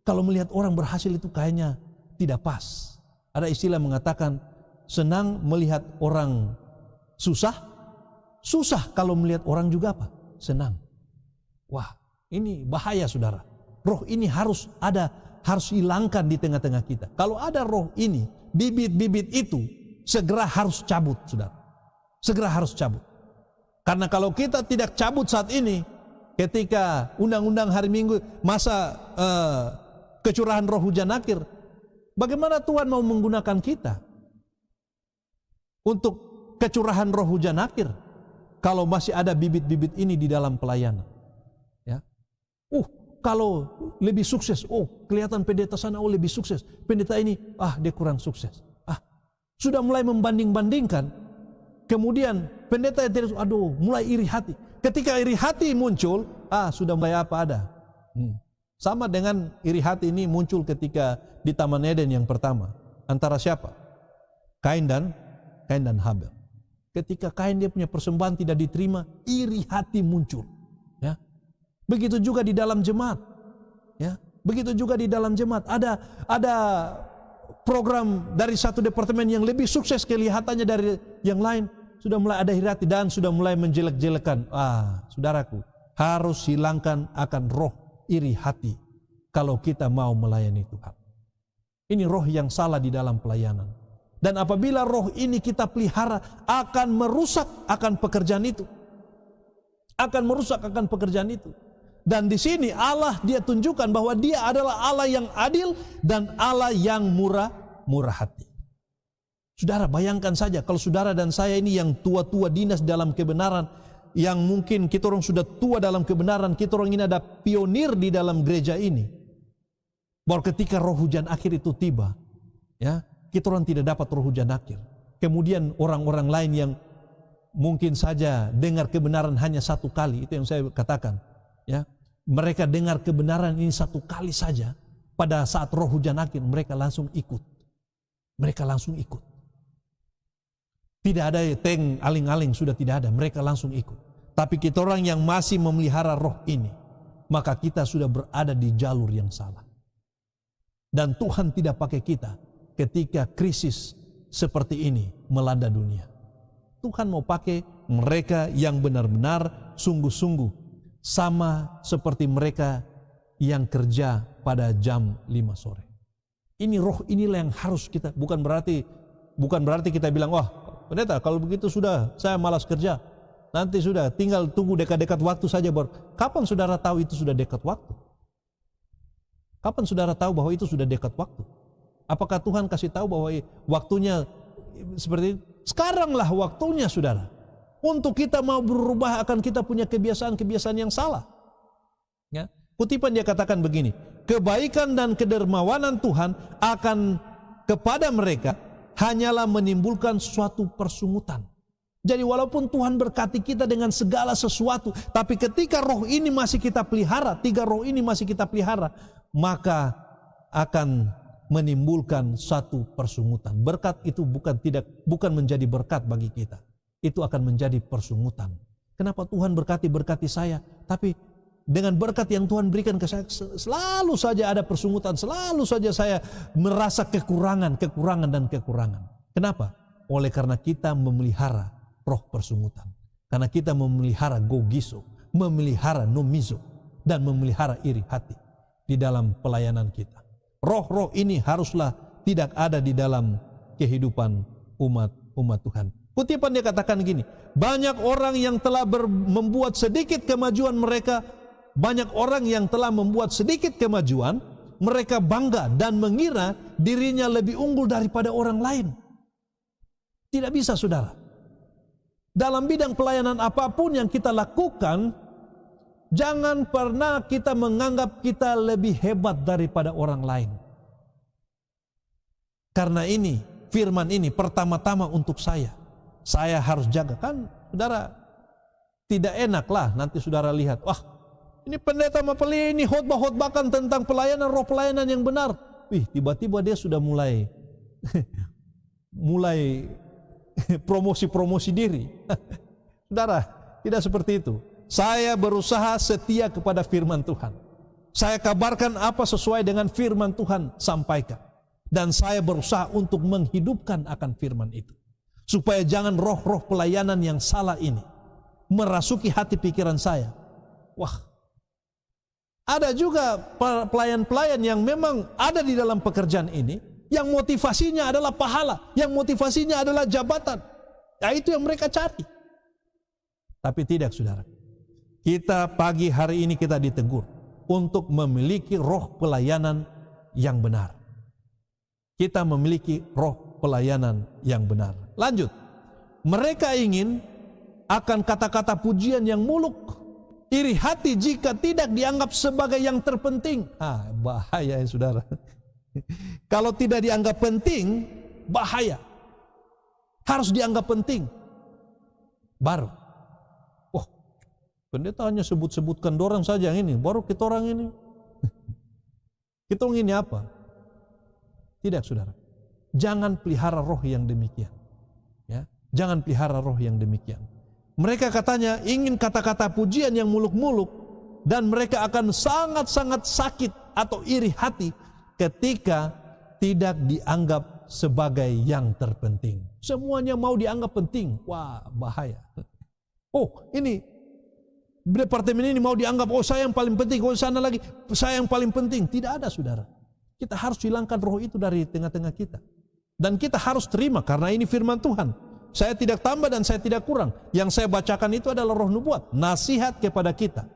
Kalau melihat orang berhasil itu kayaknya tidak pas. Ada istilah mengatakan, senang melihat orang susah, susah kalau melihat orang juga apa? Senang. Wah, ini bahaya, saudara. Roh ini harus hilangkan di tengah-tengah kita. Kalau ada roh ini, bibit-bibit itu segera harus cabut, saudara. Segera harus cabut. Karena kalau kita tidak cabut saat ini, ketika undang-undang hari Minggu, masa kecurahan roh hujan akhir, bagaimana Tuhan mau menggunakan kita untuk kecurahan roh hujan akhir kalau masih ada bibit-bibit ini di dalam pelayanan? Ya. Kalau lebih sukses, kelihatan pendeta sana lebih sukses, pendeta ini dia kurang sukses. Sudah mulai membanding-bandingkan. Kemudian pendeta yang tidak, mulai iri hati. Ketika iri hati muncul, sudah mulai apa ada. Sama dengan iri hati ini muncul ketika di Taman Eden yang pertama. Antara siapa? Kain dan Habel. Ketika Kain dia punya persembahan tidak diterima, iri hati muncul. Ya. Begitu juga di dalam jemaat. Ya. Begitu juga di dalam jemaat. Ada program dari satu departemen yang lebih sukses kelihatannya dari yang lain. Sudah mulai ada iri hati dan sudah mulai menjelek-jelekan. Saudaraku, harus hilangkan akan roh iri hati kalau kita mau melayani Tuhan. Ini roh yang salah di dalam pelayanan. Dan apabila roh ini kita pelihara, akan merusak akan pekerjaan itu. Akan merusak akan pekerjaan itu. Dan di sini Allah dia tunjukkan bahwa dia adalah Allah yang adil dan Allah yang murah hati. Saudara, bayangkan saja kalau saudara dan saya ini yang tua-tua dinas dalam kebenaran, yang mungkin kita orang sudah tua dalam kebenaran, kita orang ini ada pionir di dalam gereja ini. Bahwa ketika roh hujan akhir itu tiba, ya, kita orang tidak dapat roh hujan akhir. Kemudian orang-orang lain yang mungkin saja dengar kebenaran hanya satu kali, itu yang saya katakan, ya. Mereka dengar kebenaran ini satu kali saja, pada saat roh hujan akhir mereka langsung ikut. Mereka langsung ikut. Tidak ada teng aling-aling, sudah tidak ada, mereka langsung ikut. Tapi kita orang yang masih memelihara roh ini, maka kita sudah berada di jalur yang salah. Dan Tuhan tidak pakai kita ketika krisis seperti ini melanda dunia. Tuhan mau pakai mereka yang benar-benar sungguh-sungguh, sama seperti mereka yang kerja pada jam 5 sore. Ini roh inilah yang harus kita, bukan berarti kita bilang, pendeta kalau begitu sudah saya malas kerja, nanti sudah tinggal tunggu dekat-dekat waktu saja. Kapan saudara tahu itu sudah dekat waktu? Kapan saudara tahu bahwa itu sudah dekat waktu? Apakah Tuhan kasih tahu bahwa waktunya seperti itu? Sekaranglah waktunya, saudara, untuk kita mau berubah akan kita punya kebiasaan-kebiasaan yang salah. Ya. Kutipan dia katakan begini, kebaikan dan kedermawanan Tuhan akan kepada mereka hanyalah menimbulkan suatu persungutan. Jadi walaupun Tuhan berkati kita dengan segala sesuatu, tapi ketika roh ini masih kita pelihara, 3 roh ini masih kita pelihara, maka akan menimbulkan satu persungutan. Berkat itu bukan menjadi berkat bagi kita. Itu akan menjadi persungutan. Kenapa Tuhan berkati saya, tapi dengan berkat yang Tuhan berikan ke saya, selalu saja ada persungutan, selalu saja saya merasa kekurangan. Kenapa? Oleh karena kita memelihara roh persungutan. Karena kita memelihara gogiso, memelihara nomizo, dan memelihara iri hati di dalam pelayanan kita. Roh-roh ini haruslah tidak ada di dalam kehidupan umat Tuhan. Kutipan dia katakan gini, banyak orang yang telah membuat sedikit kemajuan mereka, banyak orang yang telah membuat sedikit kemajuan, mereka bangga dan mengira dirinya lebih unggul daripada orang lain. Tidak bisa, saudara. Dalam bidang pelayanan apapun yang kita lakukan, jangan pernah kita menganggap kita lebih hebat daripada orang lain. Karena ini, firman ini pertama-tama untuk saya. Saya harus jaga. Kan, saudara, tidak enaklah nanti saudara lihat, wah, ini pendeta mapeli ini khotbah-khotbahkan tentang pelayanan, roh pelayanan yang benar. Wih, tiba-tiba dia sudah mulai promosi diri. Saudara, tidak seperti itu. Saya berusaha setia kepada firman Tuhan. Saya kabarkan apa sesuai dengan firman Tuhan sampaikan. Dan saya berusaha untuk menghidupkan akan firman itu. Supaya jangan roh-roh pelayanan yang salah ini merasuki hati pikiran saya. Wah, ada juga pelayan-pelayan yang memang ada di dalam pekerjaan ini, yang motivasinya adalah pahala, yang motivasinya adalah jabatan. Ya, itu yang mereka cari. Tapi tidak, saudara. Kita pagi hari ini kita ditegur untuk memiliki roh pelayanan yang benar. Kita memiliki roh pelayanan yang benar. Lanjut. Mereka ingin akan kata-kata pujian yang muluk, iri hati jika tidak dianggap sebagai yang terpenting. Bahaya ya, saudara. Kalau tidak dianggap penting, bahaya. Harus dianggap penting. Baru. Oh, pendeta hanya sebut-sebutkan dorang saja yang ini, baru kita orang ini. Kita ini apa? Tidak, saudara. Jangan pelihara roh yang demikian. Ya, jangan pelihara roh yang demikian. Mereka katanya ingin kata-kata pujian yang muluk-muluk, dan mereka akan sangat-sangat sakit atau iri hati ketika tidak dianggap sebagai yang terpenting. Semuanya mau dianggap penting. Wah, bahaya. Oh, ini departemen ini mau dianggap, oh saya yang paling penting, oh sana lagi saya yang paling penting. Tidak ada, saudara. Kita harus hilangkan roh itu dari tengah-tengah kita. Dan kita harus terima karena ini firman Tuhan. Saya tidak tambah dan saya tidak kurang. Yang saya bacakan itu adalah roh nubuat, nasihat kepada kita.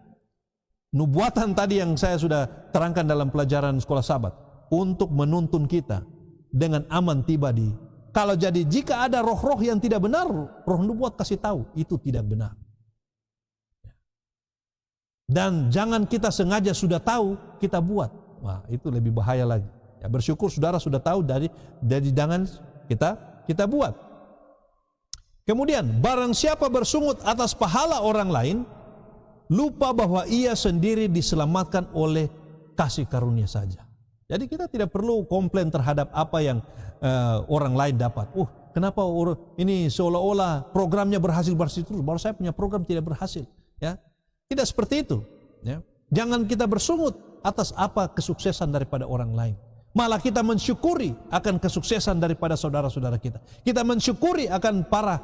Nubuatan tadi yang saya sudah terangkan dalam pelajaran sekolah Sabat, untuk menuntun kita dengan aman tiba di. Kalau jadi jika ada roh-roh yang tidak benar, roh nubuat kasih tahu itu tidak benar. Dan jangan kita sengaja sudah tahu kita buat. Wah, itu lebih bahaya lagi. Ya, bersyukur saudara sudah tahu dari jangan kita buat. Kemudian barang siapa bersungut atas pahala orang lain, lupa bahwa ia sendiri diselamatkan oleh kasih karunia saja. Jadi kita tidak perlu komplain terhadap apa yang orang lain dapat. Kenapa ini seolah-olah programnya berhasil terus, baru saya punya program tidak berhasil. Ya, tidak seperti itu. Ya, jangan kita bersungut atas apa kesuksesan daripada orang lain. Malah kita mensyukuri akan kesuksesan daripada saudara-saudara kita. Kita mensyukuri akan para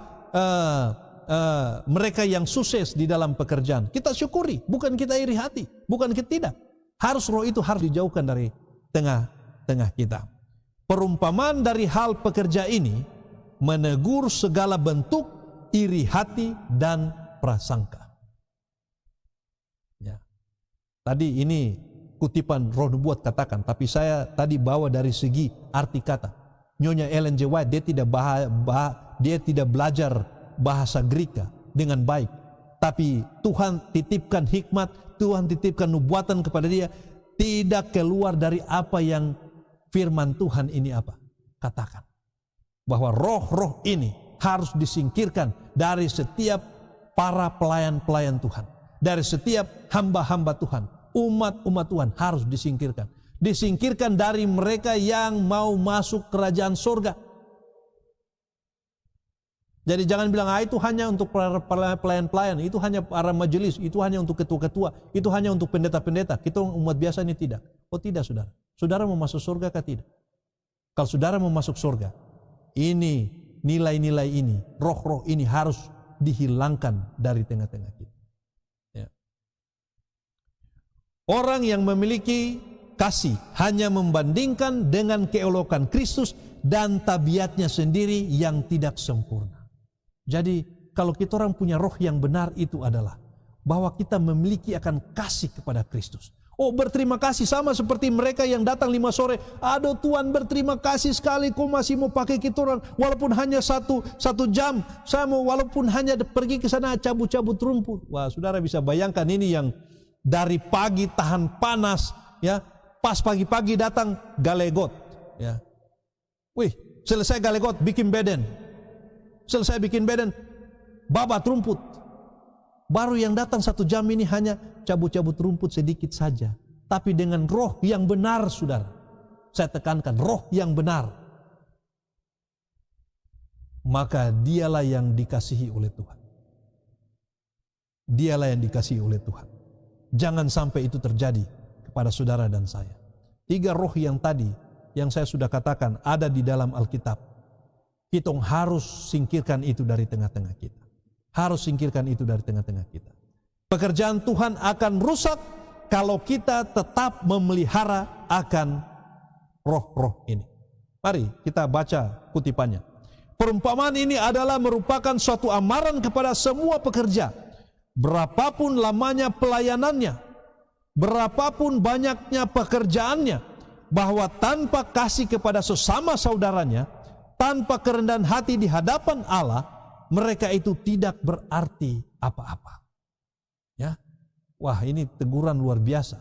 mereka yang sukses di dalam pekerjaan. Kita syukuri, bukan kita iri hati, bukan kita tidak. Harus roh itu harus dijauhkan dari tengah-tengah kita. Perumpamaan dari hal pekerja ini menegur segala bentuk iri hati dan prasangka. Ya. Tadi ini kutipan roh nubuat katakan, tapi saya tadi bawa dari segi arti kata. Nyonya Ellen G. White dia tidak belajar bahasa Greka dengan baik, tapi Tuhan titipkan hikmat, Tuhan titipkan nubuatan kepada dia. tidak keluar dari apa yang firman Tuhan ini katakan. Bahwa roh-roh ini harus disingkirkan dari setiap para pelayan-pelayan Tuhan. Dari setiap hamba-hamba Tuhan. Umat-umat Tuhan harus disingkirkan. Disingkirkan dari mereka yang mau masuk kerajaan surga. Jadi jangan bilang, itu hanya untuk para pelayan-pelayan, itu hanya para majelis, itu hanya untuk ketua-ketua, itu hanya untuk pendeta-pendeta. Kita umat biasa ini tidak. Oh tidak, saudara. Saudara mau masuk surga kah tidak? Kalau saudara mau masuk surga, ini nilai-nilai ini, roh-roh ini harus dihilangkan dari tengah-tengah kita. Ya. Orang yang memiliki kasih hanya membandingkan dengan keelokan Kristus dan tabiatnya sendiri yang tidak sempurna. Jadi kalau kita orang punya roh yang benar itu adalah bahwa kita memiliki akan kasih kepada Kristus. Oh, berterima kasih sama seperti mereka yang datang 5 sore. Aduh Tuhan, berterima kasih sekali kau masih mau pakai kita orang. Walaupun hanya satu jam. Saya mau walaupun hanya pergi ke sana cabut-cabut rumput. Wah, saudara bisa bayangkan ini yang dari pagi tahan panas. Ya, pas pagi-pagi datang galegot. Ya. Wih, selesai galegot bikin beden. Selesai bikin beden, babat rumput. Baru yang datang 1 jam ini hanya cabut-cabut rumput sedikit saja. Tapi dengan roh yang benar, saudara. Saya tekankan, roh yang benar. Maka dialah yang dikasihi oleh Tuhan. Dialah yang dikasihi oleh Tuhan. Jangan sampai itu terjadi kepada saudara dan saya. 3 roh yang tadi, yang saya sudah katakan, ada di dalam Alkitab. Kita harus singkirkan itu dari tengah-tengah kita. Harus singkirkan itu dari tengah-tengah kita. Pekerjaan Tuhan akan rusak kalau kita tetap memelihara akan roh-roh ini. Mari kita baca kutipannya. Perumpamaan ini adalah merupakan suatu amaran kepada semua pekerja. Berapapun lamanya pelayanannya, berapapun banyaknya pekerjaannya, bahwa tanpa kasih kepada sesama saudaranya, tanpa kerendahan hati di hadapan Allah, mereka itu tidak berarti apa-apa. Ya, wah ini teguran luar biasa.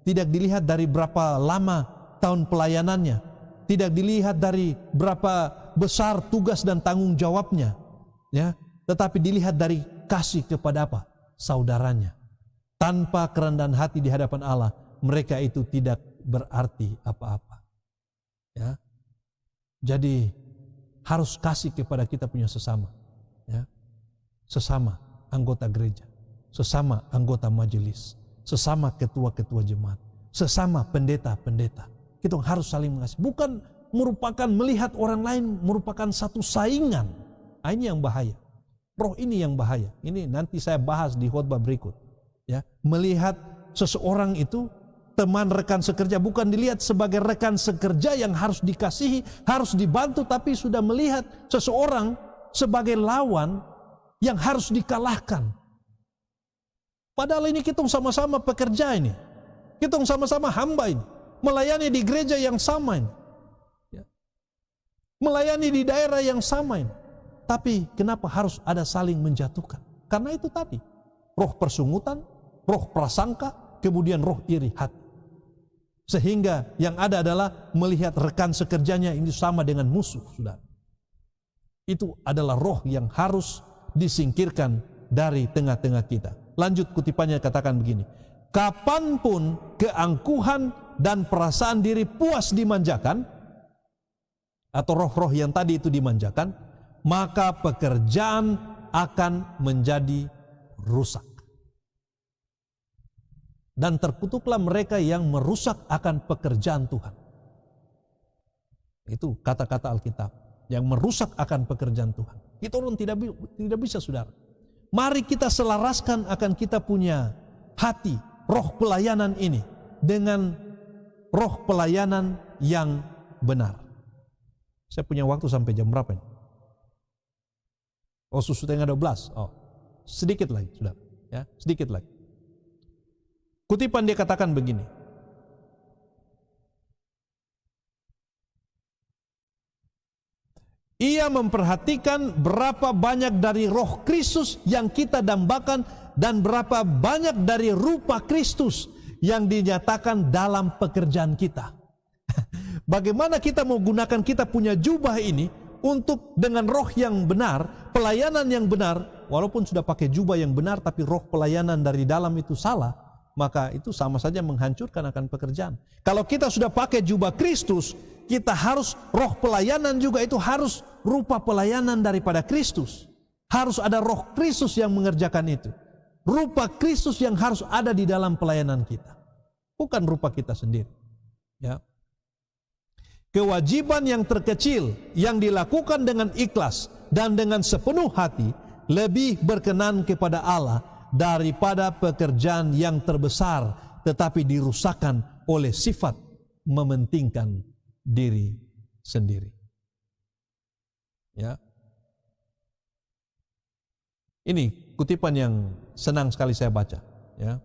Tidak dilihat dari berapa lama tahun pelayanannya, tidak dilihat dari berapa besar tugas dan tanggung jawabnya, ya, tetapi dilihat dari kasih kepada apa? Saudaranya. Tanpa kerendahan hati di hadapan Allah, mereka itu tidak berarti apa-apa. Ya, jadi harus kasih kepada kita punya sesama, ya, sesama anggota gereja, sesama anggota majelis, sesama ketua-ketua jemaat, sesama pendeta-pendeta. Kita harus saling mengasihi. Bukan merupakan melihat orang lain merupakan satu saingan. Ini yang bahaya. Roh ini yang bahaya. Ini nanti saya bahas di khotbah berikut. Ya, melihat seseorang itu teman rekan sekerja bukan dilihat sebagai rekan sekerja yang harus dikasihi, harus dibantu, tapi sudah melihat seseorang sebagai lawan yang harus dikalahkan. Padahal ini kita sama-sama pekerja ini. Kita sama-sama hamba ini. Melayani di gereja yang sama ini. Ya. Melayani di daerah yang sama ini. Tapi kenapa harus ada saling menjatuhkan? Karena itu tadi. Roh persungutan, roh prasangka, kemudian roh iri hati. Sehingga yang ada adalah melihat rekan sekerjanya ini sama dengan musuh, saudara. Itu adalah roh yang harus disingkirkan dari tengah-tengah kita. Lanjut kutipannya katakan begini. Kapanpun keangkuhan dan perasaan diri puas dimanjakan, atau roh-roh yang tadi itu dimanjakan, maka pekerjaan akan menjadi rusak. Dan terkutuklah mereka yang merusak akan pekerjaan Tuhan. Itu kata-kata Alkitab. Yang merusak akan pekerjaan Tuhan. Itu orang tidak bisa, saudara. Mari kita selaraskan akan kita punya hati, roh pelayanan ini, dengan roh pelayanan yang benar. Saya punya waktu sampai jam berapa ini? Oh, 11:30. Oh, sedikit lagi, saudara. Ya, sedikit lagi. Kutipan dia katakan begini. Ia memperhatikan berapa banyak dari roh Kristus yang kita dambakan dan berapa banyak dari rupa Kristus yang dinyatakan dalam pekerjaan kita. Bagaimana kita mau gunakan kita punya jubah ini untuk dengan roh yang benar, pelayanan yang benar, walaupun sudah pakai jubah yang benar tapi roh pelayanan dari dalam itu salah, maka itu sama saja menghancurkan akan pekerjaan. Kalau kita sudah pakai jubah Kristus, kita harus roh pelayanan juga itu harus rupa pelayanan daripada Kristus. Harus ada roh Kristus yang mengerjakan itu. Rupa Kristus yang harus ada di dalam pelayanan kita. Bukan rupa kita sendiri. Ya. Kewajiban yang terkecil yang dilakukan dengan ikhlas dan dengan sepenuh hati lebih berkenan kepada Allah daripada pekerjaan yang terbesar tetapi dirusakkan oleh sifat mementingkan diri sendiri. Ya. Ini kutipan yang senang sekali saya baca, ya.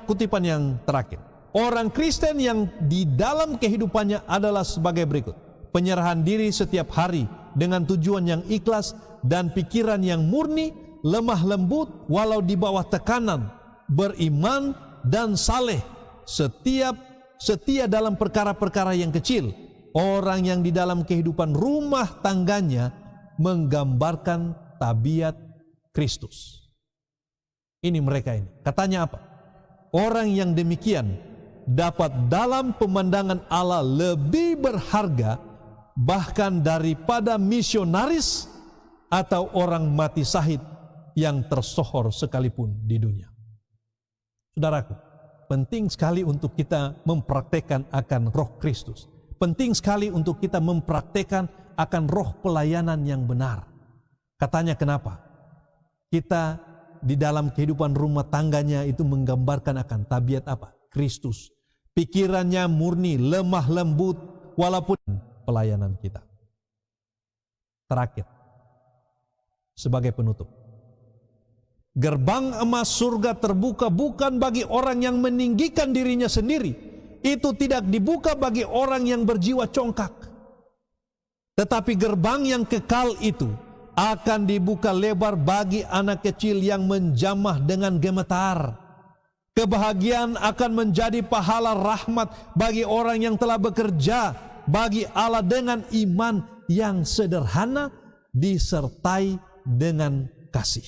Kutipan yang terakhir. Orang Kristen yang di dalam kehidupannya adalah sebagai berikut. Penyerahan diri setiap hari dengan tujuan yang ikhlas dan pikiran yang murni, lemah lembut walau di bawah tekanan, beriman dan saleh, setia dalam perkara-perkara yang kecil. Orang yang di dalam kehidupan rumah tangganya menggambarkan tabiat Kristus. Ini mereka ini. Katanya apa? Orang yang demikian dapat dalam pemandangan Allah lebih berharga bahkan daripada misionaris atau orang mati syahid yang tersohor sekalipun di dunia. Saudaraku, penting sekali untuk kita mempraktekkan akan roh Kristus. Penting sekali untuk kita mempraktekkan akan roh pelayanan yang benar. Katanya kenapa? Kita di dalam kehidupan rumah tangganya itu menggambarkan akan tabiat apa? Kristus. Pikirannya murni, lemah lembut, walaupun pelayanan kita. Terakhir, sebagai penutup. Gerbang emas surga terbuka bukan bagi orang yang meninggikan dirinya sendiri. Itu tidak dibuka bagi orang yang berjiwa congkak. Tetapi gerbang yang kekal itu akan dibuka lebar bagi anak kecil yang menjamah dengan gemetar. Kebahagiaan akan menjadi pahala rahmat bagi orang yang telah bekerja bagi Allah dengan iman yang sederhana disertai dengan kasih.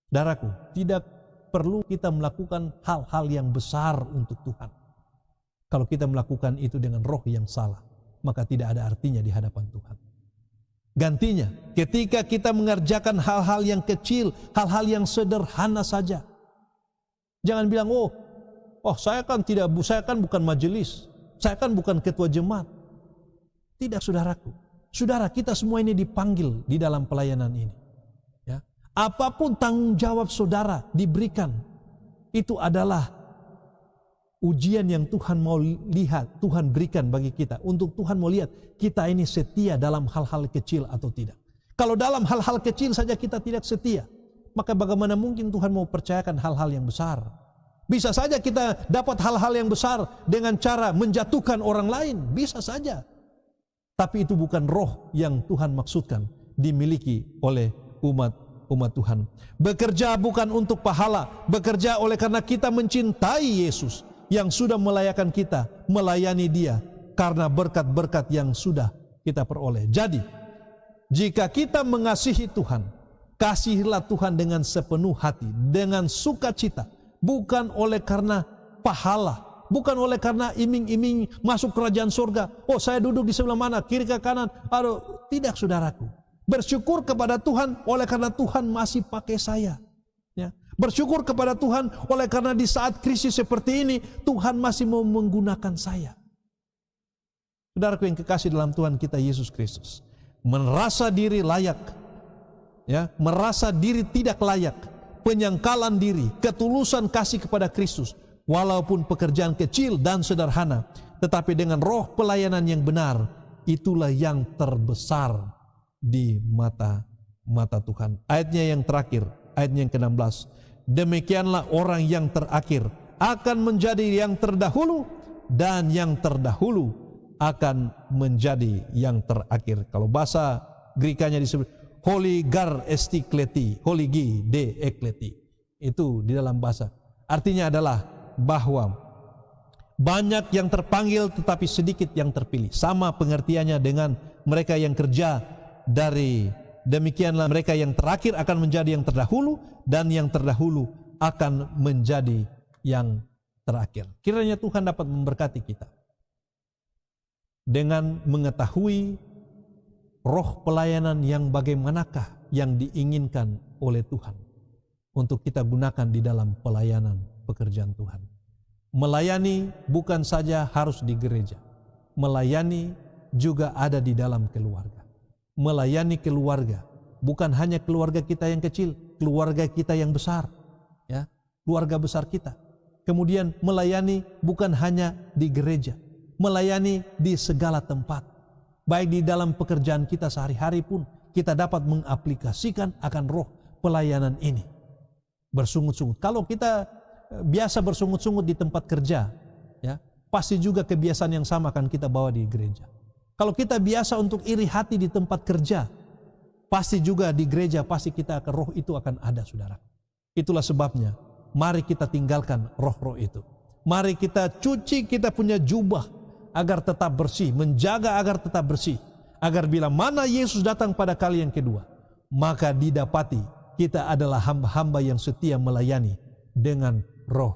Saudaraku, tidak perlu kita melakukan hal-hal yang besar untuk Tuhan. Kalau kita melakukan itu dengan roh yang salah, maka tidak ada artinya di hadapan Tuhan. Gantinya, ketika kita mengerjakan hal-hal yang kecil, hal-hal yang sederhana saja, jangan bilang, saya kan bukan majelis, saya kan bukan ketua jemaat. Tidak, saudaraku. Saudara, kita semua ini dipanggil di dalam pelayanan ini. Ya. Apapun tanggung jawab saudara diberikan, itu adalah ujian yang Tuhan mau lihat, Tuhan berikan bagi kita. Untuk Tuhan mau lihat kita ini setia dalam hal-hal kecil atau tidak. Kalau dalam hal-hal kecil saja kita tidak setia, maka bagaimana mungkin Tuhan mau percayakan hal-hal yang besar? Bisa saja kita dapat hal-hal yang besar dengan cara menjatuhkan orang lain. Bisa saja. Tapi itu bukan roh yang Tuhan maksudkan dimiliki oleh umat Tuhan. Bekerja bukan untuk pahala. Bekerja oleh karena kita mencintai Yesus yang sudah melayakan kita, melayani Dia karena berkat-berkat yang sudah kita peroleh. Jadi, jika kita mengasihi Tuhan, kasihilah Tuhan dengan sepenuh hati, dengan sukacita, bukan oleh karena pahala, bukan oleh karena iming-iming masuk kerajaan surga. Saya duduk di sebelah mana, kiri ke kanan. Tidak, saudaraku. Bersyukur kepada Tuhan oleh karena Tuhan masih pakai saya. Ya. Bersyukur kepada Tuhan oleh karena di saat krisis seperti ini Tuhan masih mau menggunakan saya. Saudaraku yang kekasih dalam Tuhan kita Yesus Kristus, merasa diri layak, ya, merasa diri tidak layak, penyangkalan diri, ketulusan kasih kepada Kristus, walaupun pekerjaan kecil dan sederhana, tetapi dengan roh pelayanan yang benar, itulah yang terbesar di mata Tuhan. Ayatnya yang terakhir, ayatnya yang ke-16. Demikianlah orang yang terakhir akan menjadi yang terdahulu, dan yang terdahulu akan menjadi yang terakhir. Kalau bahasa Grekanya disebut holigar esti kleti, holigi de ekleti. Itu di dalam bahasa Artinya adalah bahwa banyak yang terpanggil tetapi sedikit yang terpilih. Sama pengertiannya dengan mereka yang kerja dari demikianlah mereka yang terakhir akan menjadi yang terdahulu, dan yang terdahulu akan menjadi yang terakhir. Kiranya Tuhan dapat memberkati kita dengan mengetahui roh pelayanan yang bagaimanakah yang diinginkan oleh Tuhan untuk kita gunakan di dalam pelayanan pekerjaan Tuhan. Melayani bukan saja harus di gereja, melayani juga ada di dalam keluarga. Melayani keluarga, bukan hanya keluarga kita yang kecil, keluarga kita yang besar, ya, keluarga besar kita. Kemudian melayani bukan hanya di gereja, melayani di segala tempat. Baik di dalam pekerjaan kita sehari-hari pun kita dapat mengaplikasikan akan roh pelayanan ini. Bersungut-sungut. Kalau kita biasa bersungut-sungut di tempat kerja, ya, pasti juga kebiasaan yang sama akan kita bawa di gereja. Kalau kita biasa untuk iri hati di tempat kerja, pasti juga di gereja pasti kita akan roh itu akan ada, saudara. Itulah sebabnya mari kita tinggalkan roh-roh itu. Mari kita cuci kita punya jubah agar tetap bersih, menjaga agar tetap bersih, agar bila mana Yesus datang pada kali yang kedua, maka didapati kita adalah hamba-hamba yang setia melayani dengan roh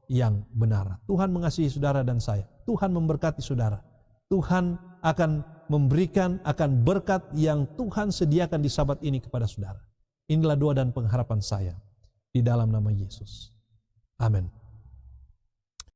yang benar. Tuhan mengasihi saudara dan saya. Tuhan memberkati saudara. Tuhan akan memberikan akan berkat yang Tuhan sediakan di Sabat ini kepada saudara. Inilah doa dan pengharapan saya di dalam nama Yesus. Amin.